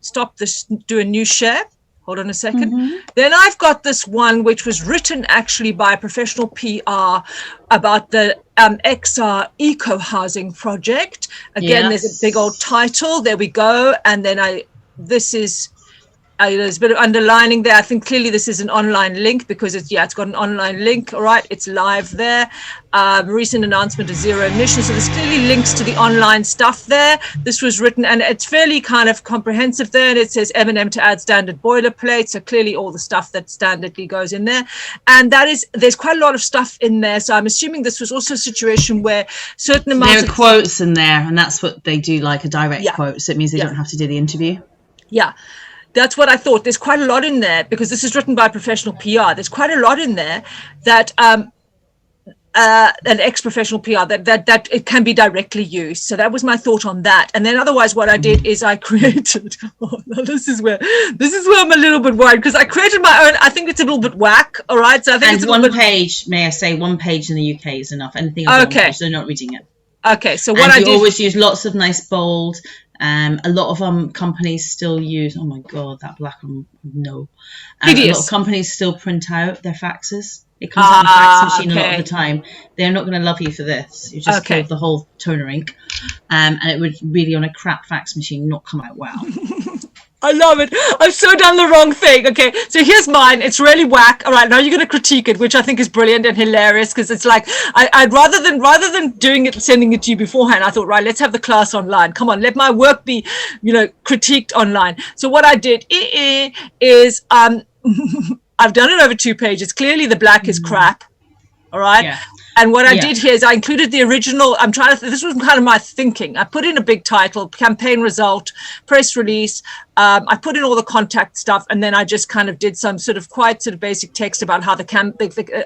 stop this, do a new share. Hold on a second. Then I've got this one which was written actually by a professional PR about the XR Eco Housing Project. Again, there's a big old title. There we go. And then there's a bit of underlining there. I think clearly this is an online link because it's got an online link. All right, it's live there. Recent announcement of zero emissions. So there's clearly links to the online stuff there. This was written, and it's fairly kind of comprehensive there. And it says M&M to add standard boilerplate. So clearly all the stuff that standardly goes in there. And there's quite a lot of stuff in there. So I'm assuming this was also a situation where certain amounts there are quotes in there, and that's what they do, like a direct quote. So it means they don't have to do the interview. Yeah. That's what I thought. There's quite a lot in there because this is written by professional PR. There's quite a lot in there that an ex-professional PR that it can be directly used. So that was my thought on that. And then otherwise what I did is I created, this is where I'm a little bit worried because I created my own. I think it's a little bit whack. All right. So I think it's one page, may I say, one page in the UK is enough. Anything else, one page, they're not reading it. Okay. So what I did, always use lots of nice bold. A lot of companies still use, oh my God, that black one, no. A lot of companies still print out their faxes. It comes out in the fax machine a lot of the time. They're not going to love you for this. You just killed the whole toner ink. And it would really, on a crap fax machine, not come out well. I love it. I've so done the wrong thing. Okay, so here's mine. It's really whack. All right, now you're going to critique it, which I think is brilliant and hilarious because it's like I'd rather than doing it, sending it to you beforehand, I thought, right, let's have the class online. Come on, let my work be, critiqued online. So what I did is I've done it over 2 pages. Clearly, the black is crap. All right. Yeah. And what I did here is I included the original. This was kind of my thinking. I put in a big title, campaign result, press release. I put in all the contact stuff, and then I just kind of did some quite basic text about how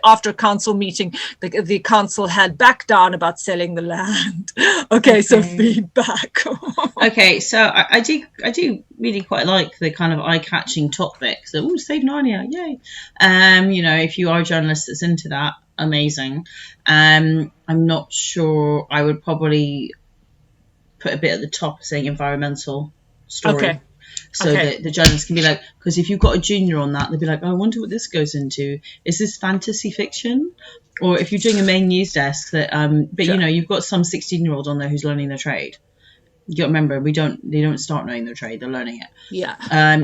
after a council meeting, the council had backed down about selling the land. Okay, so feedback. Okay, so I do really quite like the kind of eye-catching topic. So, save Narnia, yay! If you are a journalist that's into that, amazing. I'm not sure. I would probably put a bit at the top saying environmental story. Okay. So that the journalists can be like, because if you've got a junior on that, they'll be like, oh, I wonder what this goes into. Is this fantasy fiction? Or if you're doing a main news desk, that you've got some 16-year-old on there who's learning their trade. You got to remember, they don't start knowing their trade; they're learning it. Yeah.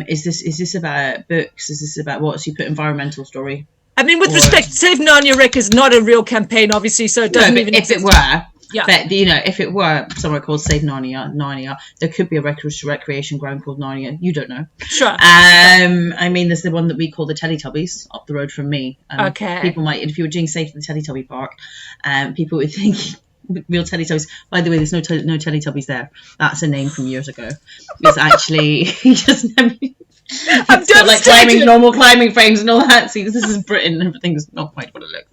Is this about books? Is this about what? So you put environmental story. I mean, with respect, Save Narnia Rec is not a real campaign, obviously, so it doesn't even exist. If it were, but if it were somewhere called Save Narnia, there could be a recreation ground called Narnia. You don't know. Sure. I mean, there's the one that we call the Teletubbies up the road from me. People might, if you were doing Save the Teletubby Park, people would think real Teletubbies. By the way, there's no Teletubbies there. That's a name from years ago. It's actually just never. I'm devastated. Like normal climbing frames and all that. See, this is Britain. Everything's not quite what it looks.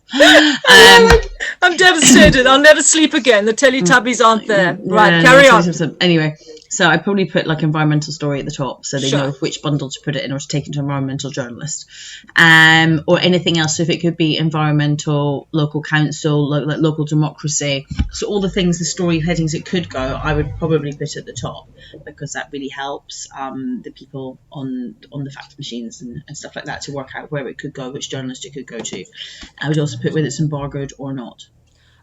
I'm devastated. I'll never sleep again. The Teletubbies aren't there. Right, carry on. Anyway, so I probably put like environmental story at the top, so they know which bundle to put it in or to take it to environmental journalist, or anything else. So if it could be environmental, local council, like local democracy, so all the things, the story headings it could go, I would probably put at the top because that really helps the people on the fax machines and stuff like that to work out where it could go, which journalist it could go to. I would also put whether it's embargoed or not.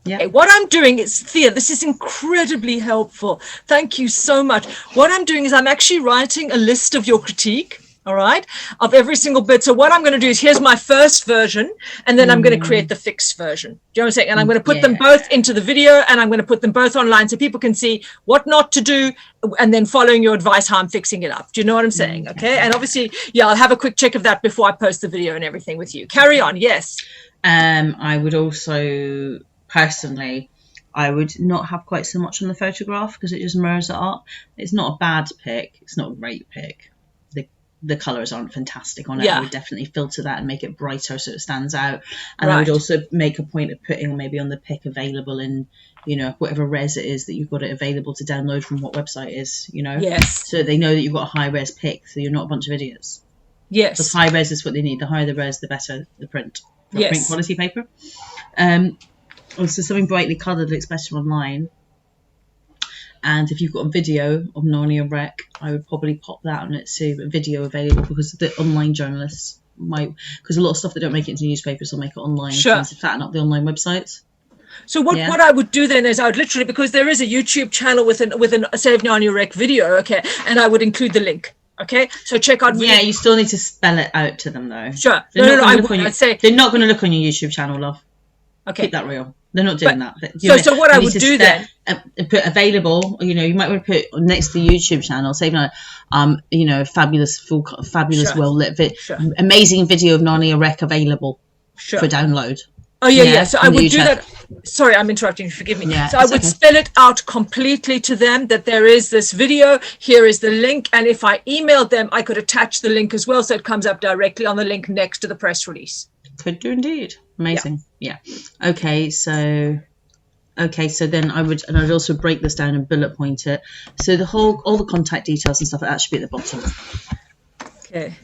Yeah. Okay, what I'm doing is, Thea, this is incredibly helpful. Thank you so much. What I'm doing is I'm actually writing a list of your critique, all right, of every single bit. So what I'm going to do is here's my first version, and then I'm going to create the fixed version. Do you know what I'm saying? And I'm going to put them both into the video, and I'm going to put them both online so people can see what not to do, and then following your advice how I'm fixing it up. Do you know what I'm saying? Okay. And obviously, I'll have a quick check of that before I post the video and everything with you. Carry on. Yes. I would also... Personally, I would not have quite so much on the photograph because it just mirrors it up. It's not a bad pic. It's not a great pic. The colours aren't fantastic on it. I would definitely filter that and make it brighter so it stands out. And I would also make a point of putting maybe on the pic available in, you know, whatever res it is that you've got it available to download from what website is, you know. Yes. So they know that you've got a high res pic, so you're not a bunch of idiots. Yes. Because high res is what they need. The higher the res, the better the print. Yes. Print quality paper. Also something brightly coloured looks better online. And if you've got a video of Narnia Rec, I would probably pop that on it too, a video available, because the online journalists might, because a lot of stuff that don't make it into newspapers will make it online. Sure. To fatten up the online websites. So what I would do then is I would literally, because there is a YouTube channel with a Save Narnia Rec video, okay, and I would include the link. Okay, so check out. Yeah, you still need to spell it out to them though. Sure. I'd say they're not going to look on your YouTube channel, love. Okay. Keep that real. They're not doing that. So what I would do then, put available. You know, you might want to put next to the YouTube channel, say, you know, fabulous, well lit, amazing video of Narnia Rec available for download. Oh yeah. So I would do that. Sorry, I'm interrupting you. Forgive me. Yeah, so I would spell it out completely to them that there is this video. Here is the link, and if I emailed them, I could attach the link as well, so it comes up directly on the link next to the press release. Could do indeed. Amazing. Yeah. Okay. So then I'd also break this down and bullet point it. So all the contact details and stuff like that should be at the bottom. Okay.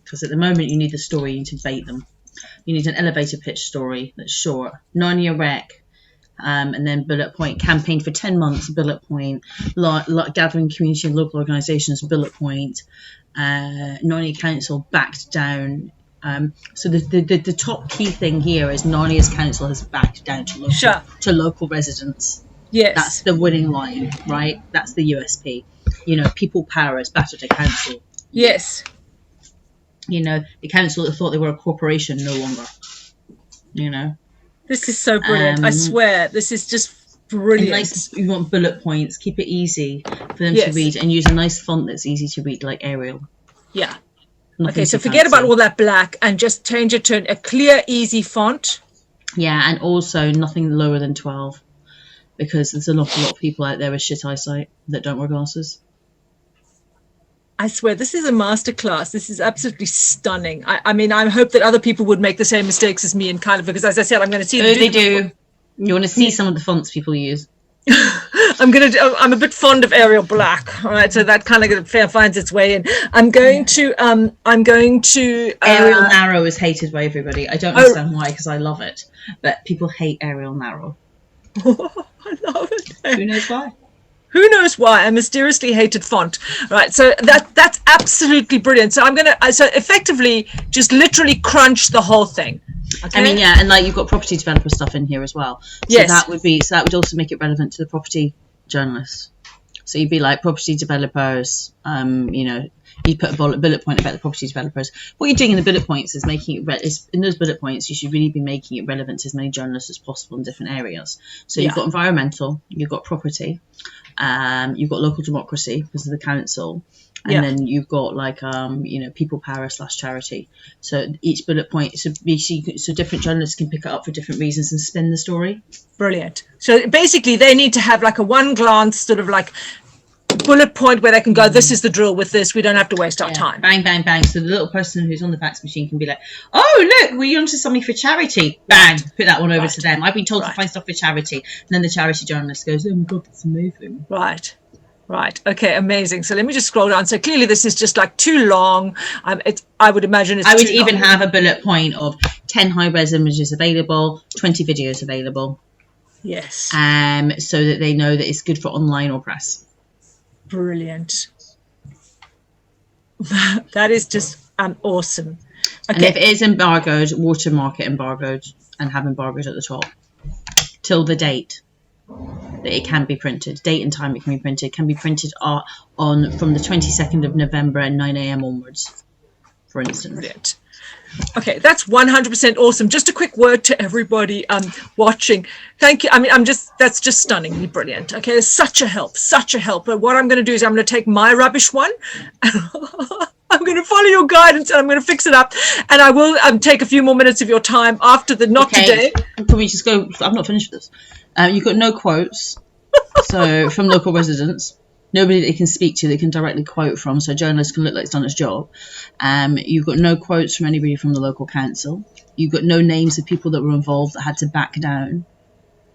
Because at the moment you need the story, you need to bait them. You need an elevator pitch story that's short. Narnia Rec, and then bullet point, campaign for 10 months, bullet point, gathering community and local organisations, bullet point, Narnia Council backed down. So the top key thing here is Narnia's council has backed down to local residents. Yes. That's the winning line, right? That's the USP. You know, people power is better to council. Yes. You know, the council that thought they were a corporation no longer. You know. This is so brilliant. I swear, this is just brilliant. You want bullet points. Keep it easy for them to read, and use a nice font that's easy to read, like Arial. Yeah. Okay, so forget about all that black and just change it to a clear, easy font. Yeah, and also nothing lower than 12, because there's an awful lot of people out there with shit eyesight that don't wear glasses. I swear, this is a masterclass. This is absolutely stunning. I mean, I hope that other people would make the same mistakes as me, and kind of, because as I said, I'm going to see. They do. You want to see some of the fonts people use. I'm a bit fond of Arial Black, all right, so that kind of finds its way in. I'm going to Arial Narrow is hated by everybody. I don't understand why, because I love it, but people hate Arial Narrow. I love it. Who knows why? Who knows why? A mysteriously hated font, right? So that's absolutely brilliant. So I'm gonna effectively just literally crunch the whole thing. Okay? I mean, yeah, and like you've got property developer stuff in here as well. So yes. that would also make it relevant to the property journalists. So you'd be like property developers. You know, you put a bullet point about the property developers. What you're doing in the bullet points is making it in those bullet points. You should really be making it relevant to as many journalists as possible in different areas. So you've got environmental, you've got property, you've got local democracy because of the council. And then you've got like you know, people power / charity. So each bullet point, so different journalists can pick it up for different reasons and spin the story. Brilliant. So basically, they need to have like a one glance sort of like bullet point where they can go, this is the drill with this. We don't have to waste our time. Bang, bang, bang. So the little person who's on the fax machine can be like, oh look, we're onto something for charity. Bang, put that one over to them. I've been told to find stuff for charity. And then the charity journalist goes, oh my god, that's amazing. Right. Okay. Amazing. So let me just scroll down. So clearly this is just like too long. I would imagine it's. I would even have a bullet point of 10 high-res images available, 20 videos available. Yes. So that they know that it's good for online or press. Brilliant. That is just awesome. Okay. And if it is embargoed, watermark it embargoed and have embargoed at the top till the date that it can be printed. Date and time it can be printed on from the 22nd of November at 9 a.m. onwards, for instance. Brilliant. Okay, that's 100% awesome. Just a quick word to everybody watching. Thank you. I mean, that's just stunningly brilliant. Okay, it's such a help. But what I'm going to do is I'm going to take my rubbish one I'm going to follow your guidance and I'm going to fix it up. And I will take a few more minutes of your time after the today. Can we just go? I'm not finished with this. You've got no quotes. So from local residents, nobody that you can speak to, they can directly quote from. So a journalist can look like it's done its job. You've got no quotes from anybody from the local council. You've got no names of people that were involved that had to back down.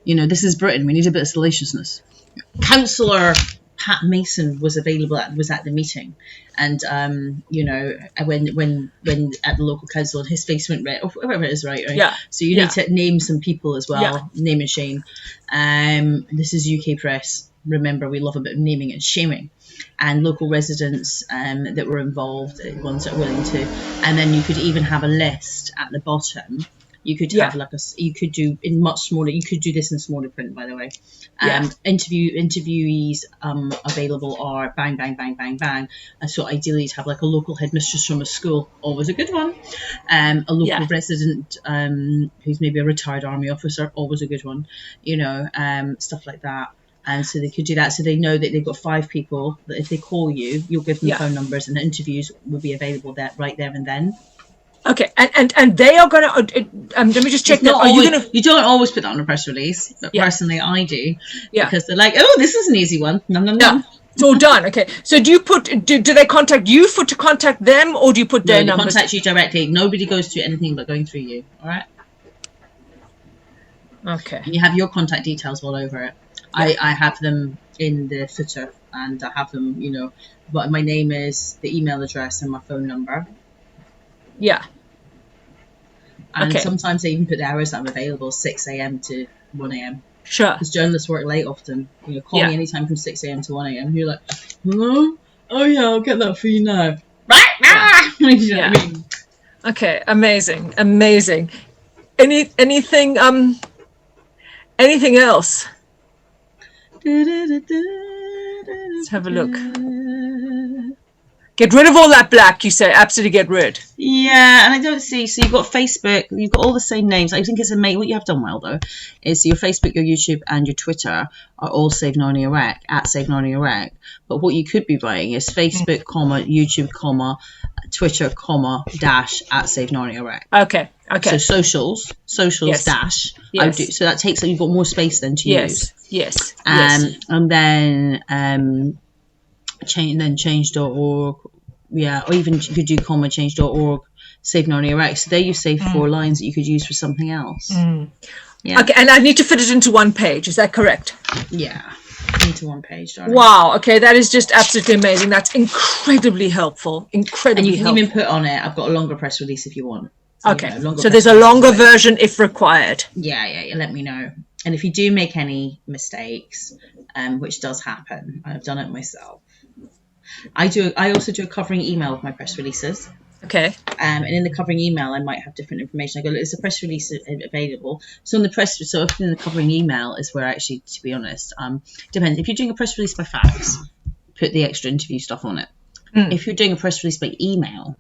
You know, this is Britain. We need a bit of salaciousness. Councillor Pat Mason was at the meeting, and you know, when at the local council, his face went red, or whatever it is, right? Yeah. So you need to name some people as well, name and shame. This is UK press. Remember, we love a bit of naming and shaming, and local residents that were involved, ones that are willing to, and then you could even have a list at the bottom. You could have you could do in much smaller. You could do this in smaller print, by the way. Interviewees available are bang, bang, bang, bang, bang. And so ideally, you'd have like a local headmistress from a school, always a good one. A local resident who's maybe a retired army officer, always a good one. You know, stuff like that. And so they could do that. So they know that they've got 5 people that if they call you, you'll give them phone numbers, and the interviews will be available right there and then. Okay, and they are going to. Let me just check that. You don't always put that on a press release, but personally, I do. Yeah. Because they're like, oh, this is an easy one. No. It's all done. Okay. So do you do they contact you to contact them, or do you put their numbers? They contact you directly. Nobody goes through anything but going through you. All right. Okay. And you have your contact details all over it. Yeah. I have them in the footer, and I have them. You know, what my name is, the email address, and my phone number. Yeah. And sometimes they even put the hours that I'm available, 6 a.m. to 1 a.m. Sure. Because journalists work late often. You know, call me anytime from 6 a.m. to 1 a.m. You're like, hello? Oh, yeah, I'll get that for you now. You know what I mean? Okay, amazing. Anything else? Let's have a look. Get rid of all that black, you say. Absolutely get rid. Yeah, and I don't see. So you've got Facebook. You've got all the same names. I think it's amazing. What you have done well, though, is your Facebook, your YouTube, and your Twitter are all Save Narnia Rec, at Save Narnia Rec. But what you could be writing is Facebook, YouTube, Twitter, dash, at Save Narnia Rec. Okay. So socials, dash. Yes. So that takes, you've got more space then to use. Yes. And then... change.org, or even you could do change.org, Save Narnia Rec. So there you save 4 lines that you could use for something else. Yeah. Okay, and I need to fit it into one page. Is that correct? Yeah, into one page. Darling. Wow. Okay, that is just absolutely amazing. That's incredibly helpful. And you can even put on it, I've got a longer press release if you want. So, okay. So there's a longer version if required. Yeah. Let me know. And if you do make any mistakes, which does happen, I've done it myself. I also do a covering email with my press releases. Okay. And in the covering email, I might have different information. I go, look, there's a press release available. So in the covering email is where actually, to be honest, depends. If you're doing a press release by fax, put the extra interview stuff on it. If you're doing a press release by email,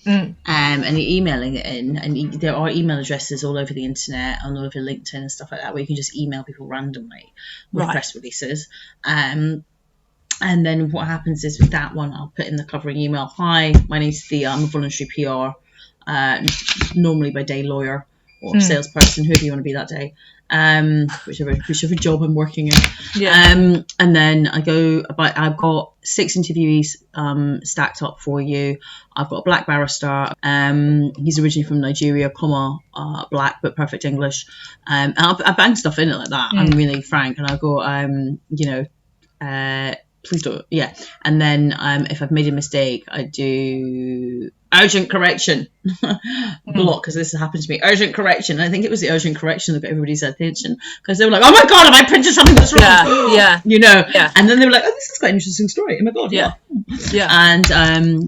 and you're emailing it in, and there are email addresses all over the internet, all over LinkedIn and stuff like that, where you can just email people randomly with press releases. And then what happens is with that one, I'll put in the covering email. Hi, my name's Thea. I'm a voluntary PR, normally by day lawyer or salesperson, whoever you want to be that day, whichever job I'm working in. Yeah. And then I've got 6 interviewees stacked up for you. I've got a black barrister. He's originally from Nigeria, black but perfect English. And I bang stuff in it like that. I'm really frank, and I go, please don't. Yeah. And then if I've made a mistake, I do urgent correction block, because this happened to me. Urgent correction. And I think it was the urgent correction that got everybody's attention, because they were like, oh my God, have I printed something that's wrong? Yeah. You know? Yeah. And then they were like, oh, this is quite an interesting story. Oh my God. Yeah. And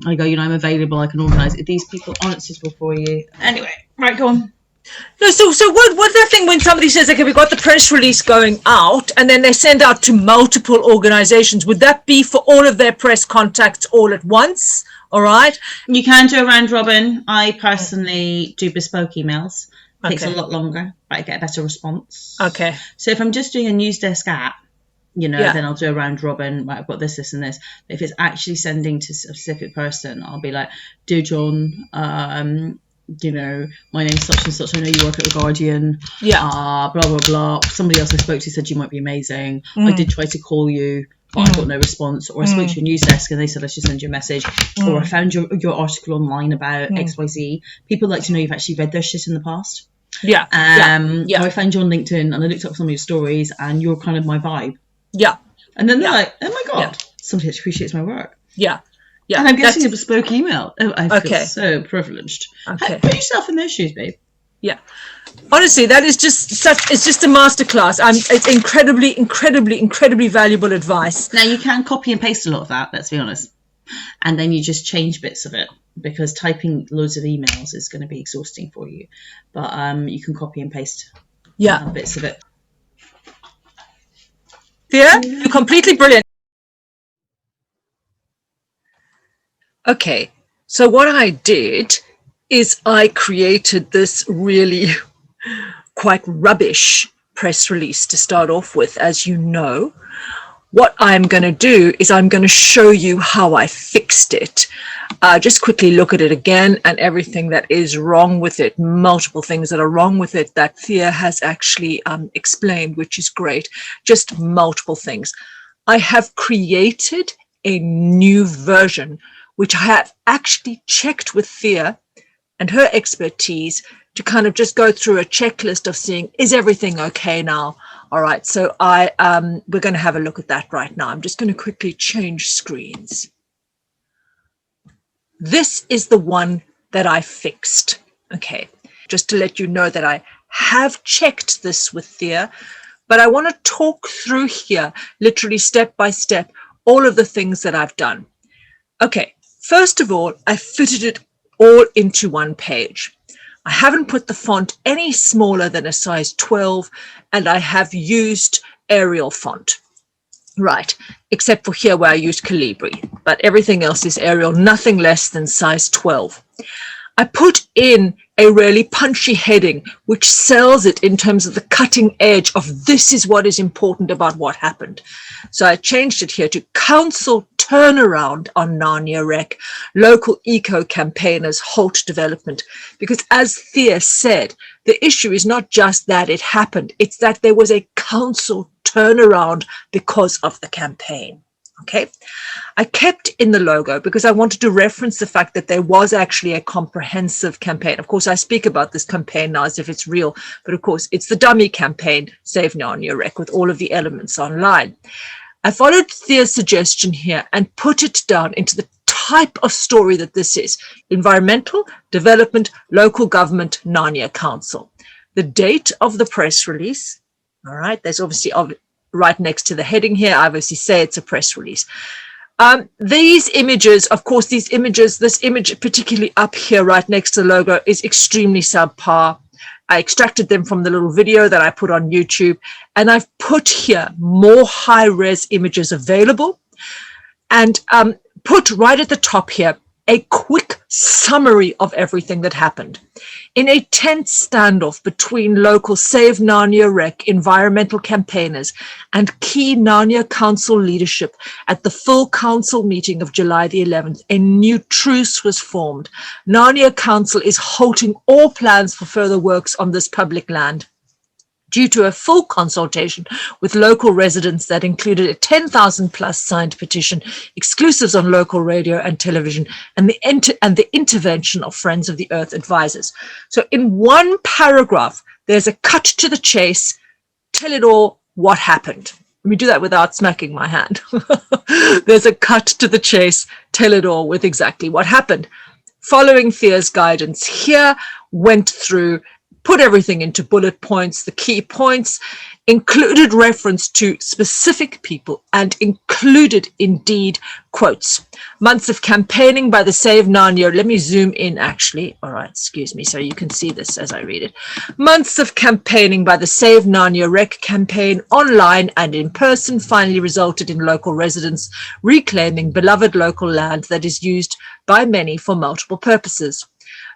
I go, I'm available. I can organise it. These people aren't suitable for you. Anyway, right, go on. No, so what's that thing when somebody says, okay, we got the press release going out, and then they send out to multiple organizations? Would that be for all of their press contacts all at once? All right. You can do a round robin. I personally do bespoke emails. It takes a lot longer, but I get a better response. Okay. So if I'm just doing a news desk app, then I'll do a round robin. Right, I've got this, and this. But if it's actually sending to a specific person, I'll be like, "Dear John, my name's such and such. I know you work at the Guardian. Blah blah blah. Somebody else I spoke to said you might be amazing. I did try to call you, but I got no response. Or I spoke to your news desk and they said I should send you a message. Or I found your article online about XYZ. People like to know you've actually read their shit in the past. Or I found you on LinkedIn and I looked up some of your stories and you're kind of my vibe. And then they're like, oh my god, somebody actually appreciates my work. And I'm getting a bespoke email. Oh, I feel so privileged. Put yourself in their shoes, babe. Honestly, that is it's just a masterclass. It's incredibly valuable advice. Now, you can copy and paste a lot of that, let's be honest. And then you just change bits of it, because typing loads of emails is going to be exhausting for you. But you can copy and paste bits of it. Thea, you're completely brilliant. Okay, so what I did is I created this really quite rubbish press release to start off with, as you know. What I'm going to do is I'm going to show you how I fixed it. Just quickly look at it again, and everything that is wrong with it, multiple things that are wrong with it that Thea has actually explained, which is great. Just multiple things. I have created a new version, which I have actually checked with Thea and her expertise to kind of just go through a checklist of seeing, is everything okay now? All right, so we're going to have a look at that right now. I'm just going to quickly change screens. This is the one that I fixed. Okay, just to let you know that I have checked this with Thea, but I want to talk through here, literally step by step, all of the things that I've done. Okay, first of all, I fitted it all into one page. I haven't put the font any smaller than a size 12, and I have used Arial font. Right, except for here where I used Calibri, but everything else is Arial, nothing less than size 12. I put in a really punchy heading, which sells it in terms of the cutting edge of this is what is important about what happened. So I changed it here to Council Turnaround on Narnia Rec, Local Eco Campaigners Halt Development. Because as Thea said, the issue is not just that it happened, it's that there was a council turnaround because of the campaign. Okay, I kept in the logo because I wanted to reference the fact that there was actually a comprehensive campaign. Of course, I speak about this campaign now as if it's real, but of course, it's the dummy campaign, Save Narnia Rec, with all of the elements online. I followed Thea's suggestion here and put it down into the type of story that this is: environmental, development, local government, Narnia Council. The date of the press release, all right, there's obviously right next to the heading here, I obviously say it's a press release. These images, of course, this image particularly up here right next to the logo is extremely subpar. I extracted them from the little video that I put on YouTube, and I've put here more high-res images available, and put right at the top here a quick summary of everything that happened. In a tense standoff between local Save Narnia Rec environmental campaigners and key Narnia Council leadership at the full council meeting of July the 11th, a new truce was formed. Narnia Council is halting all plans for further works on this public land due to a full consultation with local residents that included a 10,000 plus signed petition, exclusives on local radio and television, and the intervention of Friends of the Earth advisors. So in one paragraph, there's a cut to the chase, tell it all what happened. Let me do that without smacking my hand. There's a cut to the chase, tell it all with exactly what happened. Following Thea's guidance here, went through, put everything into bullet points, the key points, included reference to specific people, and included indeed quotes. Months of campaigning by the Save Narnia. Let me zoom in actually. All right, excuse me, so you can see this as I read it. Months of campaigning by the Save Narnia Rec campaign online and in person finally resulted in local residents reclaiming beloved local land that is used by many for multiple purposes.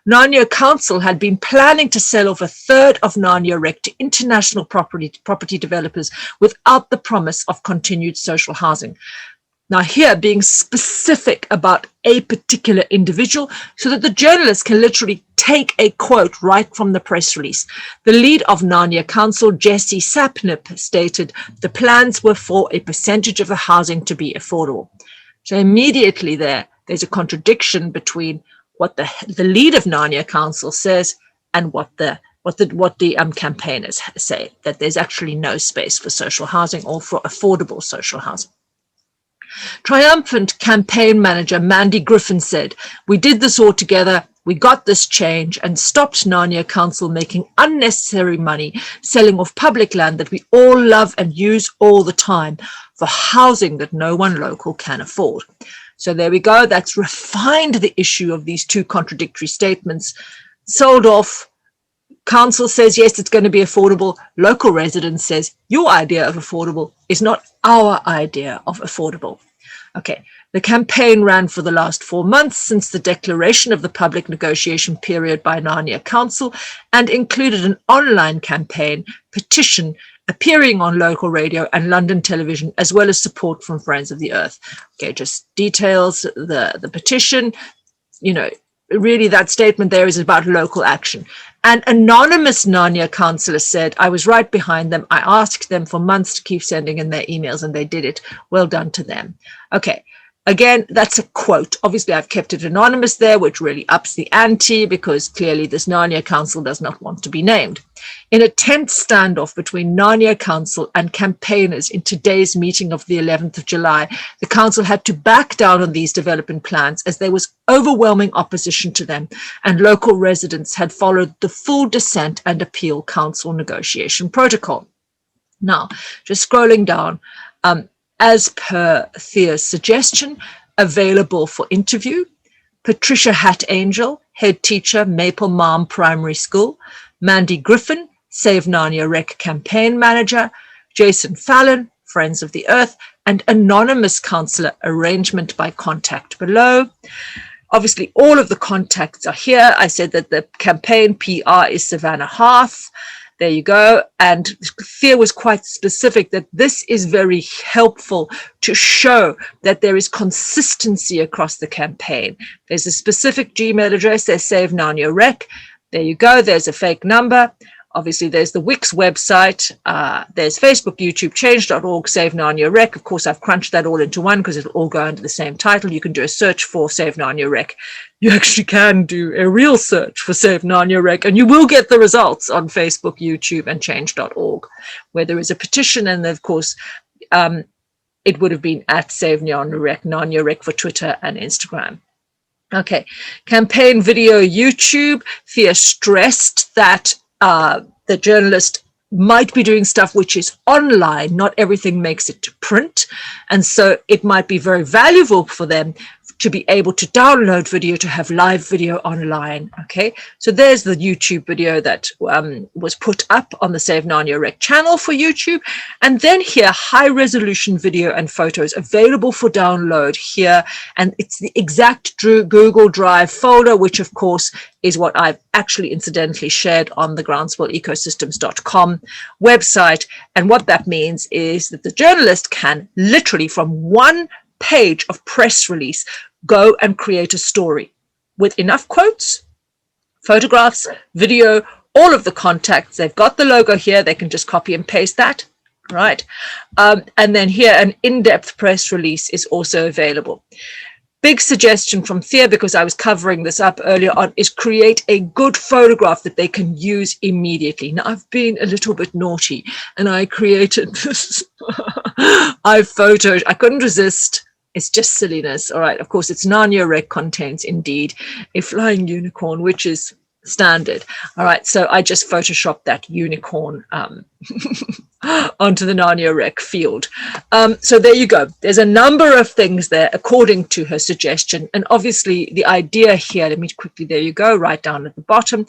Narnia Council had been planning to sell off a third of Narnia Rec to international property developers without the promise of continued social housing. Now here, being specific about a particular individual so that the journalist can literally take a quote right from the press release. The lead of Narnia Council, Jesse Sapnip, stated the plans were for a percentage of the housing to be affordable. So immediately there's a contradiction between what the lead of Narnia Council says and what the campaigners say, that there's actually no space for social housing or for affordable social housing. Triumphant campaign manager Mandy Griffin said, "We did this all together, we got this change and stopped Narnia Council making unnecessary money selling off public land that we all love and use all the time for housing that no one local can afford." So there we go. That's refined the issue of these two contradictory statements. Sold off. Council says, yes, it's going to be affordable. Local residents says, your idea of affordable is not our idea of affordable. Okay, the campaign ran for the last 4 months since the declaration of the public negotiation period by Narnia Council and included an online campaign, petition, appearing on local radio and London television, as well as support from Friends of the Earth. Okay, just details, the petition, really that statement there is about local action. An anonymous Narnia councillor said, I was right behind them. I asked them for months to keep sending in their emails and they did it. Well done to them. Okay. Again, that's a quote. Obviously, I've kept it anonymous there, which really ups the ante because clearly this Narnia Council does not want to be named. In a tense standoff between Narnia Council and campaigners in today's meeting of the 11th of July, the council had to back down on these development plans as there was overwhelming opposition to them and local residents had followed the full dissent and appeal council negotiation protocol. Now, just scrolling down, as per Thea's suggestion, available for interview, Patricia Hat-Angel, head teacher, Maple Malm Primary School, Mandy Griffin, Save Narnia Rec campaign manager, Jason Fallon, Friends of the Earth, and anonymous councillor, arrangement by contact below. Obviously, all of the contacts are here. I said that the campaign PR is Savannah Hearth. There you go. And Thea was quite specific that this is very helpful to show that there is consistency across the campaign. There's a specific Gmail address, there's Save Narnia Rec. There you go. There's a fake number. Obviously, there's the Wix website. There's Facebook, YouTube, change.org, Save Narnia Rec. Of course, I've crunched that all into one because it'll all go under the same title. You can do a search for Save Narnia Rec. You actually can do a real search for Save Narnia Rec, and you will get the results on Facebook, YouTube, and change.org, where there is a petition. And of course, it would have been at Save Narnia Rec for Twitter and Instagram. Okay, campaign video YouTube. Thea stressed that the journalist might be doing stuff which is online. Not everything makes it to print. And so it might be very valuable for them to be able to download video, to have live video online. Okay, so there's the YouTube video that was put up on the Save Narnia Rec channel for YouTube. And then here, high resolution video and photos available for download here. And it's the exact Google Drive folder, which of course is what I've actually incidentally shared on the groundswellecosystems.com website. And what that means is that the journalist can literally from one page of press release go and create a story with enough quotes, photographs, video, all of the contacts. They've got the logo here. They can just copy and paste that, right? And then here, an in-depth press release is also available. Big suggestion from Thea, because I was covering this up earlier on, is create a good photograph that they can use immediately. Now, I've been a little bit naughty and I created this. I couldn't resist. It's just silliness. All right. Of course, it's Narnia Rec contains indeed a flying unicorn, which is standard. All right. So I just photoshopped that unicorn onto the Narnia Rec field. So there you go. There's a number of things there according to her suggestion. And obviously the idea here, let me quickly, there you go, right down at the bottom,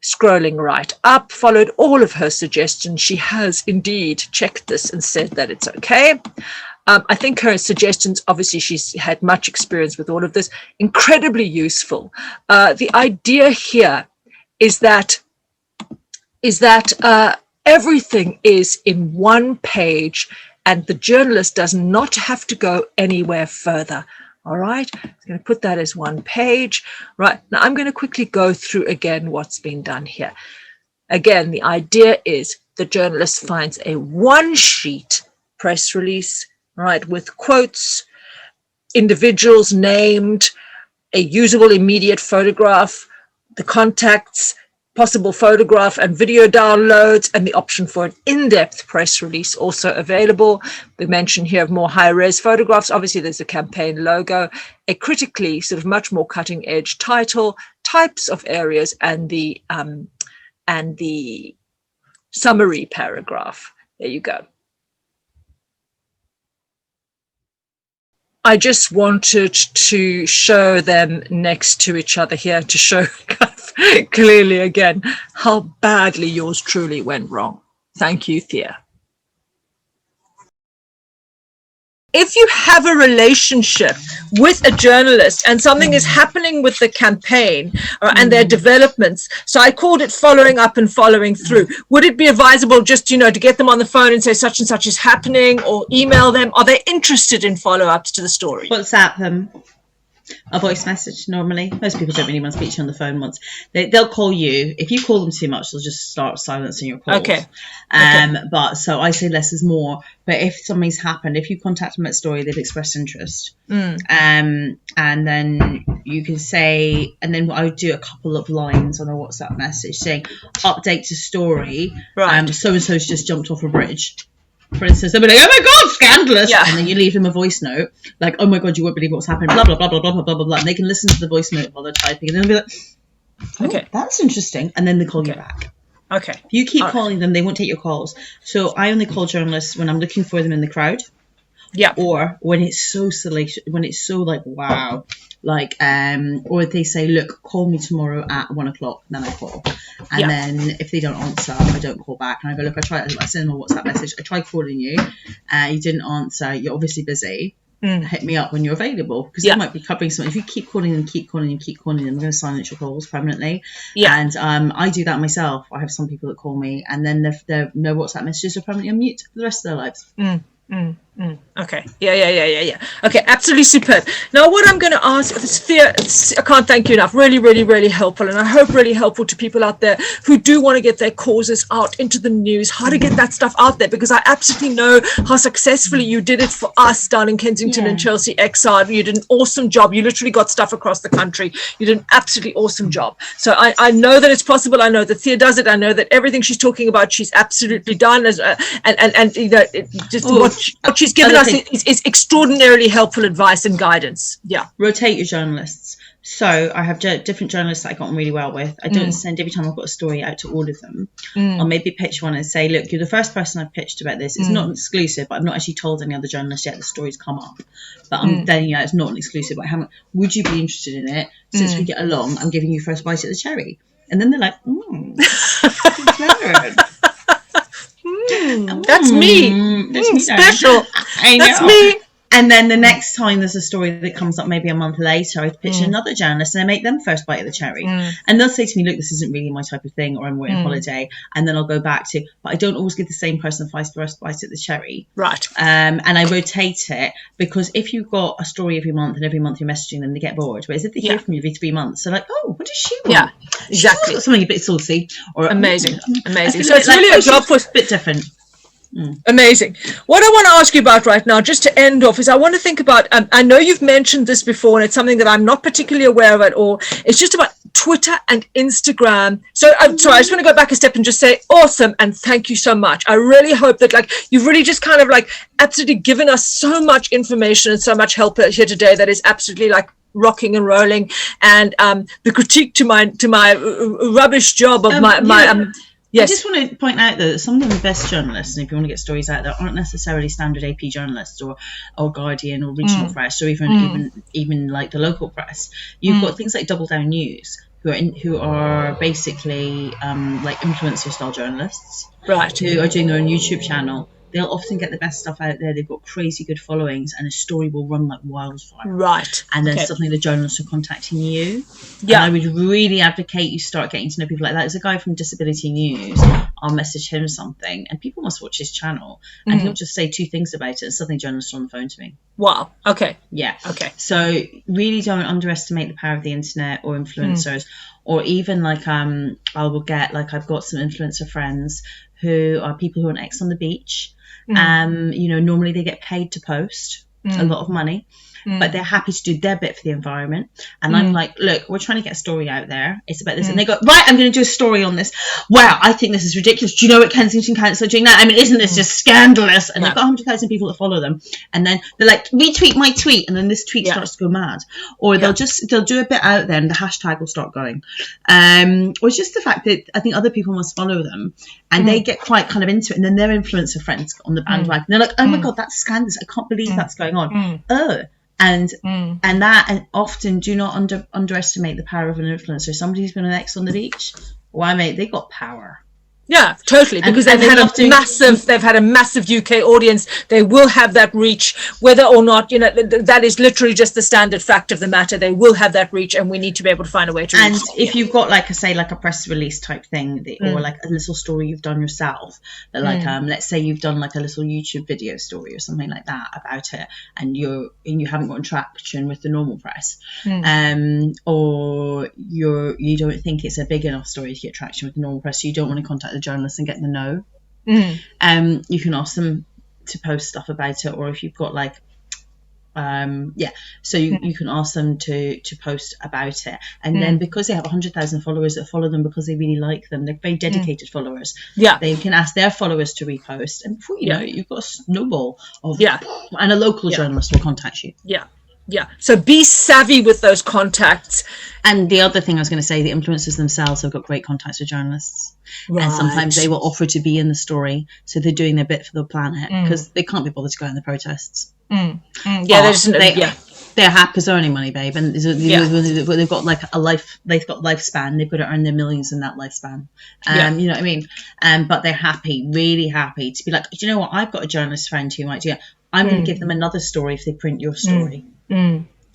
scrolling right up, followed all of her suggestions. She has indeed checked this and said that it's okay. I think her suggestions, obviously she's had much experience with all of this, incredibly useful. The idea here is that everything is in one page and the journalist does not have to go anywhere further. All right, I'm going to put that as one page. Right, now I'm going to quickly go through again what's been done here. Again, the idea is the journalist finds a one-sheet press release, right, with quotes, individuals named, a usable immediate photograph, the contacts, possible photograph and video downloads, and the option for an in-depth press release also available. We mentioned here of more high-res photographs. Obviously, there's a campaign logo, a critically sort of much more cutting-edge title, types of areas, and the summary paragraph. There you go. I just wanted to show them next to each other here to show clearly again how badly yours truly went wrong. Thank you, Thea. If you have a relationship with a journalist and something is happening with the campaign and their developments, so I called it following up and following through, would it be advisable just, to get them on the phone and say such and such is happening, or email them? Are they interested in follow-ups to the story? WhatsApp them. A voice message normally. Most people don't really want to speak to you on the phone once. They'll call you. If you call them too much, they'll just start silencing your calls. Okay. But so I say less is more. But if something's happened, if you contact them at story, they've expressed interest. And then you can say, and then I would do a couple of lines on a WhatsApp message saying, update to story. Right. So-and-so's just jumped off a bridge. For instance, they'll be like, oh my God, scandalous. Yeah. And then you leave them a voice note, like, oh my God, you won't believe what's happened, blah, blah, blah, blah, blah, blah, blah, blah. And they can listen to the voice note while they're typing. And then they'll be like, okay, that's interesting. And then they call you back. Okay. If you keep calling them, they won't take your calls. So I only call journalists when I'm looking for them in the crowd. Yeah. Or when it's so salacious, when it's so like, wow. Like, or they say, look, call me tomorrow at 1:00, then I call. And then if they don't answer, I don't call back. And I go, look, I send them a WhatsApp message. I tried calling you. You didn't answer. You're obviously busy. Hit me up when you're available. Because they might be covering something. If you keep calling them, I'm going to silence your calls permanently. Yeah. And I do that myself. I have some people that call me, and then their no WhatsApp messages are permanently on mute for the rest of their lives. Okay. Yeah. Okay, absolutely superb. Now, what I'm going to ask, Thea, I can't thank you enough. Really, really, really helpful. And I hope really helpful to people out there who do want to get their causes out into the news, how to get that stuff out there, because I absolutely know how successfully you did it for us down in Kensington and Chelsea XR. You did an awesome job. You literally got stuff across the country. You did an absolutely awesome job. So I know that it's possible. I know that Thea does it. I know that everything she's talking about, she's absolutely done. What she's given us is extraordinarily helpful advice and guidance. Yeah. Rotate your journalists. So I have different journalists that I got on really well with. I don't send every time I've got a story out to all of them. I'll maybe pitch one and say, look, you're the first person I've pitched about this. It's not exclusive, but I've not actually told any other journalists yet the story's come up. But I'm telling you, it's not an exclusive. But would you be interested in it? Since we get along, I'm giving you first bite at the cherry. And then they're like, that's me. That's me special. I know. That's me. And then the next time there's a story that comes up maybe a month later, I pitch another journalist and I make them first bite of the cherry. And they'll say to me, look, this isn't really my type of thing, or I'm away on holiday. And then I'll go back to, but I don't always give the same person first bite at the cherry. Right. And I rotate it, because if you've got a story every month and every month you're messaging them, they get bored. Whereas if they hear from you every 3 months, they're like, oh, what does she want? Yeah, exactly. She's got something a bit saucy. Or amazing. So it's really a job for a bit different. Amazing. What I want to ask you about right now, just to end off, is I want to think about, I know you've mentioned this before, and it's something that I'm not particularly aware of at all. It's just about Twitter and Instagram. So I'm sorry, I just want to go back a step and just say awesome and thank you so much. I really hope that you've really just kind of absolutely given us so much information and so much help here today that is absolutely rocking and rolling. And the critique to my rubbish job of yes. I just want to point out that some of the best journalists, and if you want to get stories out there, aren't necessarily standard AP journalists or Guardian or regional press, or even like the local press. You've got things like Double Down News, who are basically like influencer style journalists, right? Who are doing their own YouTube channel. they'll often get the best stuff out there. They've got crazy good followings, and a story will run like wildfire. Right. And then suddenly the journalists are contacting you. Yeah. And I would really advocate you start getting to know people like that. There's a guy from Disability News. I'll message him something, and people must watch his channel, and he'll just say 2 things about it, and suddenly journalists are on the phone to me. Wow. Okay. Yeah. Okay. So really don't underestimate the power of the internet or influencers, or even like I will get, like, I've got some influencer friends who are people who are on X on the beach. You know, normally they get paid to post a lot of money, but they're happy to do their bit for the environment. And I'm like, look, we're trying to get a story out there. It's about this. And they go, right, I'm going to do a story on this. Wow, I think this is ridiculous. Do you know what Kensington Council are doing that? I mean, isn't this just scandalous? And they've got 100,000 people that follow them. And then they're like, retweet my tweet. And then this tweet starts to go mad. Or they'll do a bit out there and the hashtag will start going. Or it's just the fact that I think other people must follow them. And they get quite kind of into it. And then their influencer friends get on the bandwagon. They're like, oh my God, that's scandalous. I can't believe that's going on. And often do not underestimate the power of an influencer. Somebody who's been on X on the beach, why, mate, they got power. Yeah, totally. Because they've had a massive UK audience. They will have that reach, whether or not, you know, that is literally just the standard fact of the matter. They will have that reach, and we need to be able to find a way to reach. And if you've got, like, like a press release type thing, or like a little story you've done yourself, that, like, let's say you've done like a little YouTube video story or something like that about it, and you haven't gotten traction with the normal press, or you don't think it's a big enough story to get traction with the normal press, so you don't want to contact the journalists and get the no. You can ask them to post stuff about it, or if you've got like so you can ask them to post about it, and then because they have 100,000 followers that follow them because they really like them, they're very dedicated followers, they can ask their followers to repost, and before you know it, you've got a snowball of and a local journalist will contact you. So be savvy with those contacts. And the other thing I was going to say, the influencers themselves have got great contacts with journalists. Right. And sometimes they will offer to be in the story. So they're doing their bit for the planet because they can't be bothered to go out in the protests. They're happy because they're earning money, babe. And they've got like they've got lifespan. They've got to earn their millions in that lifespan. You know what I mean? But they're happy, really happy to be like, do you know what? I've got a journalist friend who might do it. I'm going to give them another story if they print your story.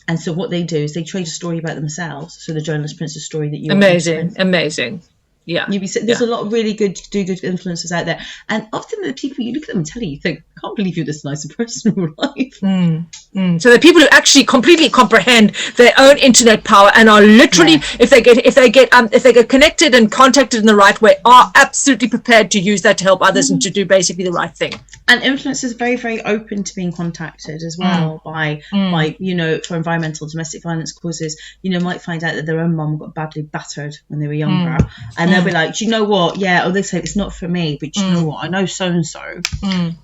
And so what they do is they trade a story about themselves. So the journalist prints a story that you amazing. Yeah. There's a lot of really good influencers out there. And often the people, you look at them and tell you think, I can't believe you're this nice a person in real life. So the people who actually completely comprehend their own internet power and are literally, if they get connected and contacted in the right way, are absolutely prepared to use that to help others and to do basically the right thing. And influencers are very, very open to being contacted as well by you know, for environmental domestic violence causes. You know, might find out that their own mum got badly battered when they were younger, and they'll be like, do you know what? Yeah, or they say it's not for me, but do you know what? I know so and so.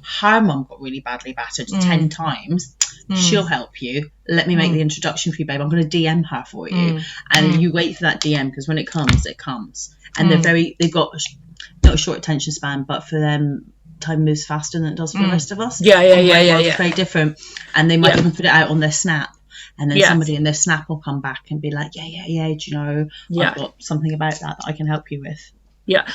Her mum got really badly battered 10 times. She'll help you. Let me make the introduction for you, babe. I'm going to DM her for you, and you wait for that DM because when it comes, it comes. And they've got not a short attention span, but for them, time moves faster than it does for the rest of us. It's very different, and they might even put it out on their Snap, and then somebody in their Snap will come back and be like, do you know, I've got something about that I can help you with.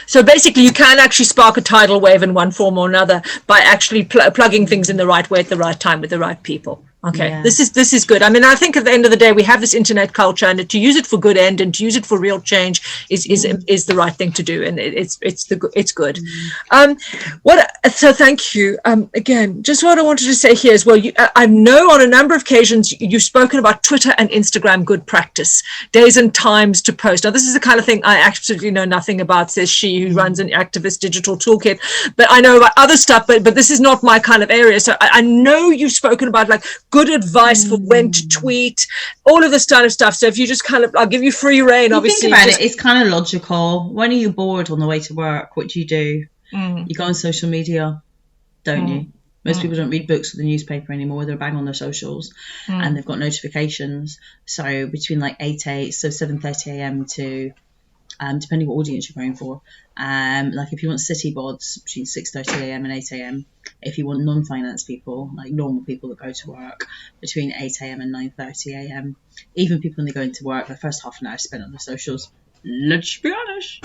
So basically you can actually spark a tidal wave in one form or another by actually plugging things in the right way at the right time with the right people. This is good. I mean, I think at the end of the day we have this internet culture, and to use it for good end and to use it for real change is the right thing to do, and it's good. So thank you again. Just what I wanted to say here as well, I know on a number of occasions you've spoken about Twitter and Instagram good practice, days and times to post. Now this is the kind of thing I absolutely know nothing about, says she who runs an Activist Digital Toolkit, but I know about other stuff, but this is not my kind of area. So I know you've spoken about like good advice for when to tweet, all of this kind of stuff. So if you just kind of, I'll give you free reign, obviously. Think about it, it's kind of logical. When are you bored on the way to work? What do? You go on social media, don't you? Most people don't read books or the newspaper anymore. They're bang on their socials and they've got notifications. So between like 7:30 a.m. to depending what audience you're going for. Like if you want city bods, between 6:30 a.m. and 8 a.m. If you want non-finance people, like normal people that go to work, between 8 a.m. and 9:30 a.m. Even people when they go into work, the first half an hour spent on the socials. let's be honest.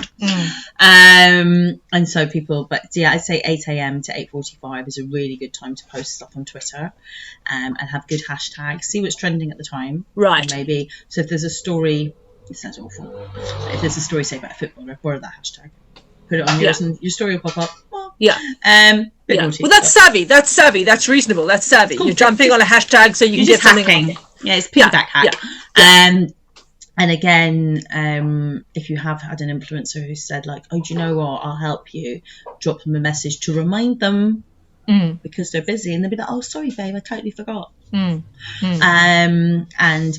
And so people, but yeah, I'd say 8 a.m. to 8:45 is a really good time to post stuff on Twitter, and have good hashtags. See what's trending at the time. Right. Or maybe, so if there's a story, it sounds awful. If there's a story, say about a footballer, borrow that hashtag. Put it on yours, and your story will pop up. Well, well, that's savvy. That's savvy. That's reasonable. That's savvy. You're jumping on a hashtag so you can get something. Hacking. Yeah, it's piggyback hack. And again, if you have had an influencer who said like, oh, do you know what? I'll help you. Drop them a message to remind them because they're busy, and they'll be like, oh, sorry, babe, I totally forgot. And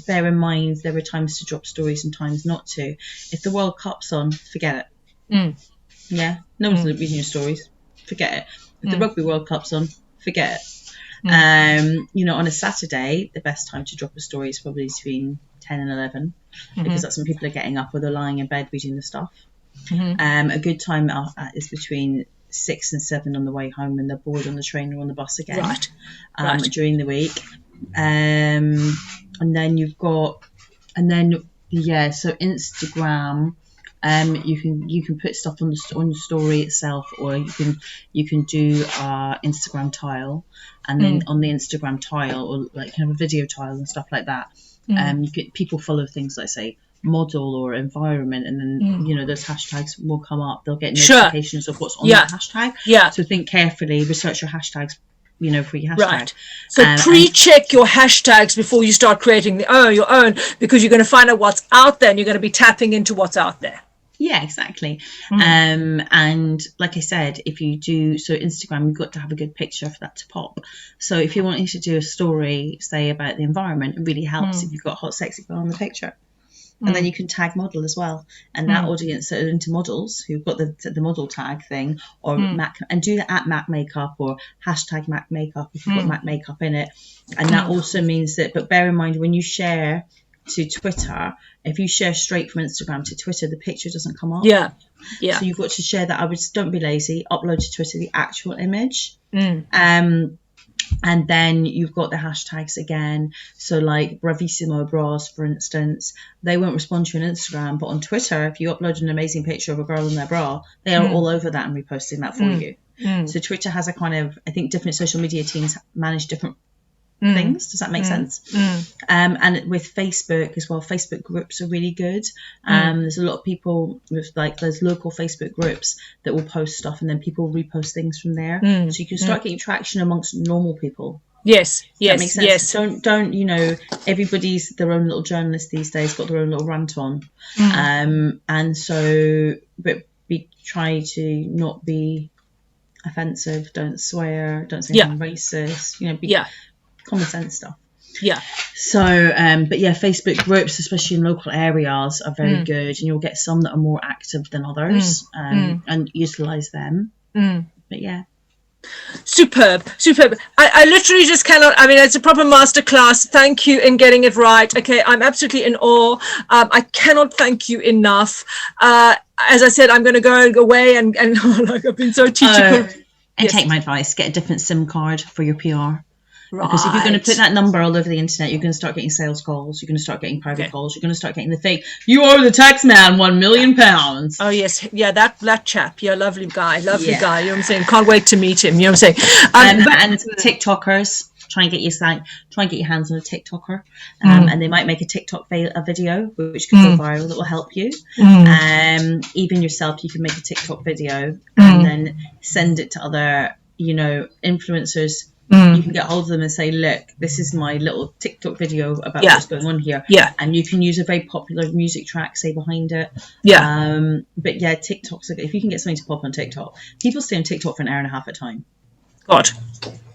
bear in mind, there are times to drop stories and times not to. If the World Cup's on, forget it. Yeah, no one's reading your stories. Forget it. If the Rugby World Cup's on, forget it. You know, on a Saturday, the best time to drop a story is probably between 10 and 11 because that's when people are getting up or they're lying in bed reading the stuff. A good time is between 6 and 7 on the way home when they're bored on the train or on the bus again. Right. During the week. And then you've got, so Instagram. You can put stuff on the story itself, or you can do Instagram tile, and then on the Instagram tile, or like kind of a video tile and stuff like that. People follow things like say model or environment, and then you know those hashtags will come up. They'll get notifications of what's on that hashtag. So think carefully, research your hashtags. You know, for your hashtag. Right. So pre-check your hashtags before you start creating your own, because you're going to find out what's out there, and you're going to be tapping into what's out there. Yeah, exactly. And like I said, if you do, so Instagram, you've got to have a good picture for that to pop. So if you're wanting to do a story, say, about the environment, it really helps if you've got a hot, sexy girl on the picture. And then you can tag model as well. And that audience that are into models, who've got the model tag thing, or Mac, and do the @Mac Makeup or hashtag Mac Makeup if you've got Mac Makeup in it. And that also means that, but bear in mind, when you share to Twitter, if you share straight from Instagram to Twitter, the picture doesn't come up. Yeah. So you've got to share that. Don't be lazy. Upload to Twitter the actual image. And then you've got the hashtags again. So like Bravissimo bras, for instance, they won't respond to you on Instagram, but on Twitter, if you upload an amazing picture of a girl in their bra, they are all over that and reposting that for you. So Twitter has a kind of, I think different social media teams manage different things. Does that make sense? And with Facebook as well, Facebook groups are really good. There's a lot of people with like those local Facebook groups that will post stuff, and then people repost things from there. So you can start getting traction amongst normal people. Yes. That makes sense. Don't you know, everybody's their own little journalist these days, got their own little rant on. And so, but try to not be offensive, don't swear, don't say anything racist, you know, be common sense stuff. So but yeah, Facebook groups, especially in local areas, are very good, and you'll get some that are more active than others, and utilize them. But yeah, superb. I literally just cannot, I mean, it's a proper masterclass. Thank you in getting it right. Okay, I'm absolutely in awe. I cannot thank you enough. As I said, I'm going to go away and like, I've been so teachable. And take my advice, get a different SIM card for your PR. Because if you're going to put that number all over the internet, you're going to start getting sales calls. You're going to start getting private calls. You're going to start getting the fake. You are the tax man, £1 million. Oh yes, that chap. Yeah, lovely guy. You know what I'm saying? Can't wait to meet him. You know what I'm saying? And TikTokers, try and get your hands on a TikToker, and they might make a TikTok a video which could go viral that will help you. Even yourself, you can make a TikTok video and then send it to other, you know, influencers. You can get hold of them and say, look, this is my little TikTok video about what's going on here. And you can use a very popular music track, say, behind it. But yeah, TikTok's if you can get something to pop on TikTok. People stay on TikTok for an hour and a half at a time. God.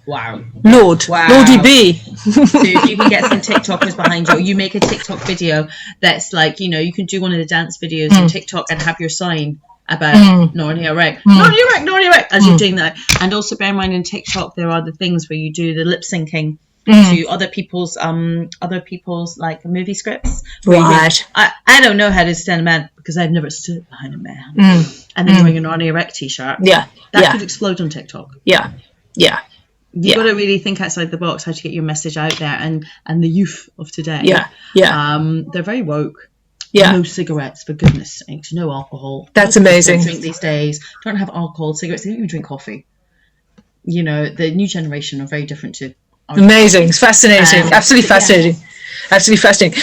Wow. Lordy B. So if you can get some TikTokers behind you, or you make a TikTok video that's like, you know, you can do one of the dance videos on TikTok and have your sign about Northern Iraq, as you're doing that. And also bear in mind, in TikTok there are the things where you do the lip syncing to other people's like movie scripts. I don't know how to stand a man because I've never stood behind a man. And then wearing an Northern Iraq t-shirt. That could explode on TikTok. You've got to really think outside the box how to get your message out there, and the youth of today. They're very woke. Yeah. No cigarettes, for goodness sakes. No alcohol. That's Most people amazing. don't drink these days. Don't have alcohol, cigarettes. They don't even drink coffee. You know, the new generation are very different to our Amazing. It's fascinating. Absolutely fascinating. Absolutely fascinating.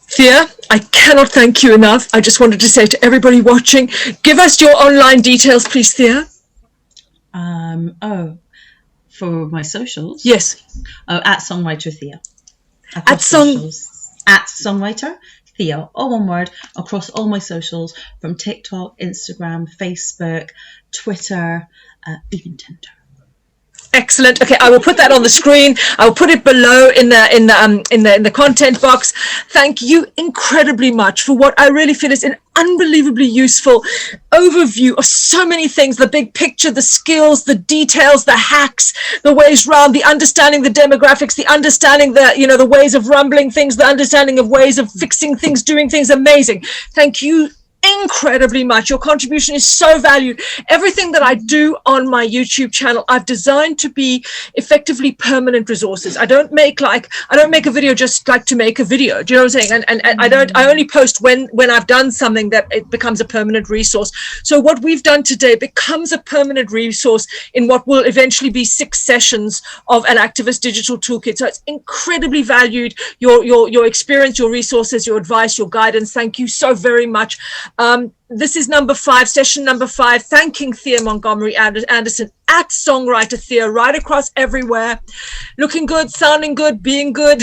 Thea, I cannot thank you enough. I just wanted to say to everybody watching, give us your online details, please, Thea. For my socials? Yes. At Songwriter Thea. At Songwriter Thea, all one word, across all my socials, from TikTok, Instagram, Facebook, Twitter, even Tinder. Excellent. Okay, I will put that on the screen. I will put it below in the content box. Thank you incredibly much for what I really feel is an unbelievably useful overview of so many things: the big picture, the skills, the details, the hacks, the ways round, the understanding the demographics, the understanding the ways of rumbling things, the understanding of ways of fixing things, doing things. Amazing. Thank you incredibly much. Your contribution is so valued. Everything that I do on my YouTube channel, I've designed to be effectively permanent resources. I don't make a video just like to make a video. Do you know what I'm saying? And I only post when I've done something that it becomes a permanent resource. So what we've done today becomes a permanent resource in what will eventually be 6 sessions of an activist digital toolkit. So it's incredibly valued. Your experience, your resources, your advice, your guidance. Thank you so very much. This is number 5, session number 5, thanking Thea Montgomerie-Anderson at Songwriter Thea, right across everywhere. Looking good, sounding good, being good.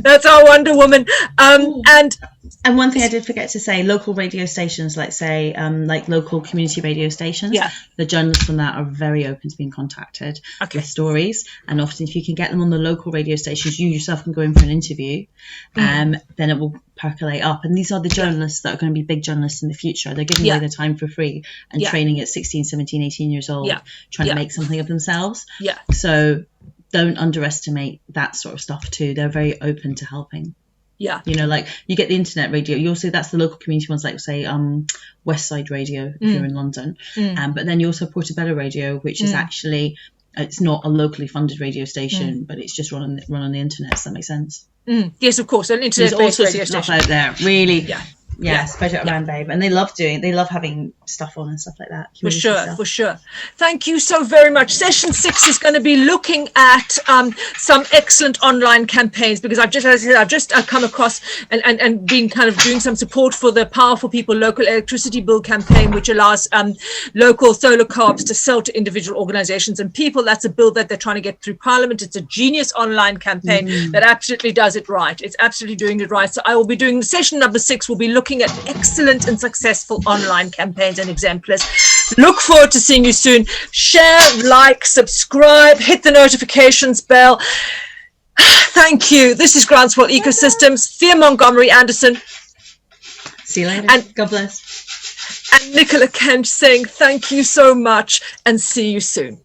That's our Wonder Woman. And one thing I did forget to say, local radio stations, like local community radio stations, the journalists on that are very open to being contacted with stories. And often if you can get them on the local radio stations, you yourself can go in for an interview, then it will percolate up. And these are the journalists that are going to be big journalists in the future. They're giving away their time for free and training at 16, 17, 18 years old, trying to make something of themselves. So don't underestimate that sort of stuff too. They're very open to helping. Yeah. You know, like you get the internet radio, you'll see that's the local community ones, like say West Side Radio if you're in London. But then you also have Portobello Radio, which is actually, it's not a locally funded radio station, but it's just run on the internet. Does that make sense? Yes, of course. An internet-based radio station. Stuff out there, really. Spread it around, babe. And they love having stuff on and stuff like that. For sure. Thank you so very much. Session 6 is going to be looking at some excellent online campaigns, because I've just come across and been kind of doing some support for the Powerful People local electricity bill campaign, which allows local solar co-ops to sell to individual organizations and people. That's a bill that they're trying to get through Parliament. It's a genius online campaign that absolutely does it right. It's absolutely doing it right. So I will be doing session number 6. We'll be looking at excellent and successful online campaigns and exemplars. Look forward to seeing you soon. Share, like, subscribe, hit the notifications bell. Thank you. This is Groundswell Ecosystems. Thea Montgomerie-Anderson. See you later. And God bless. And Nicola Kench saying thank you so much and see you soon.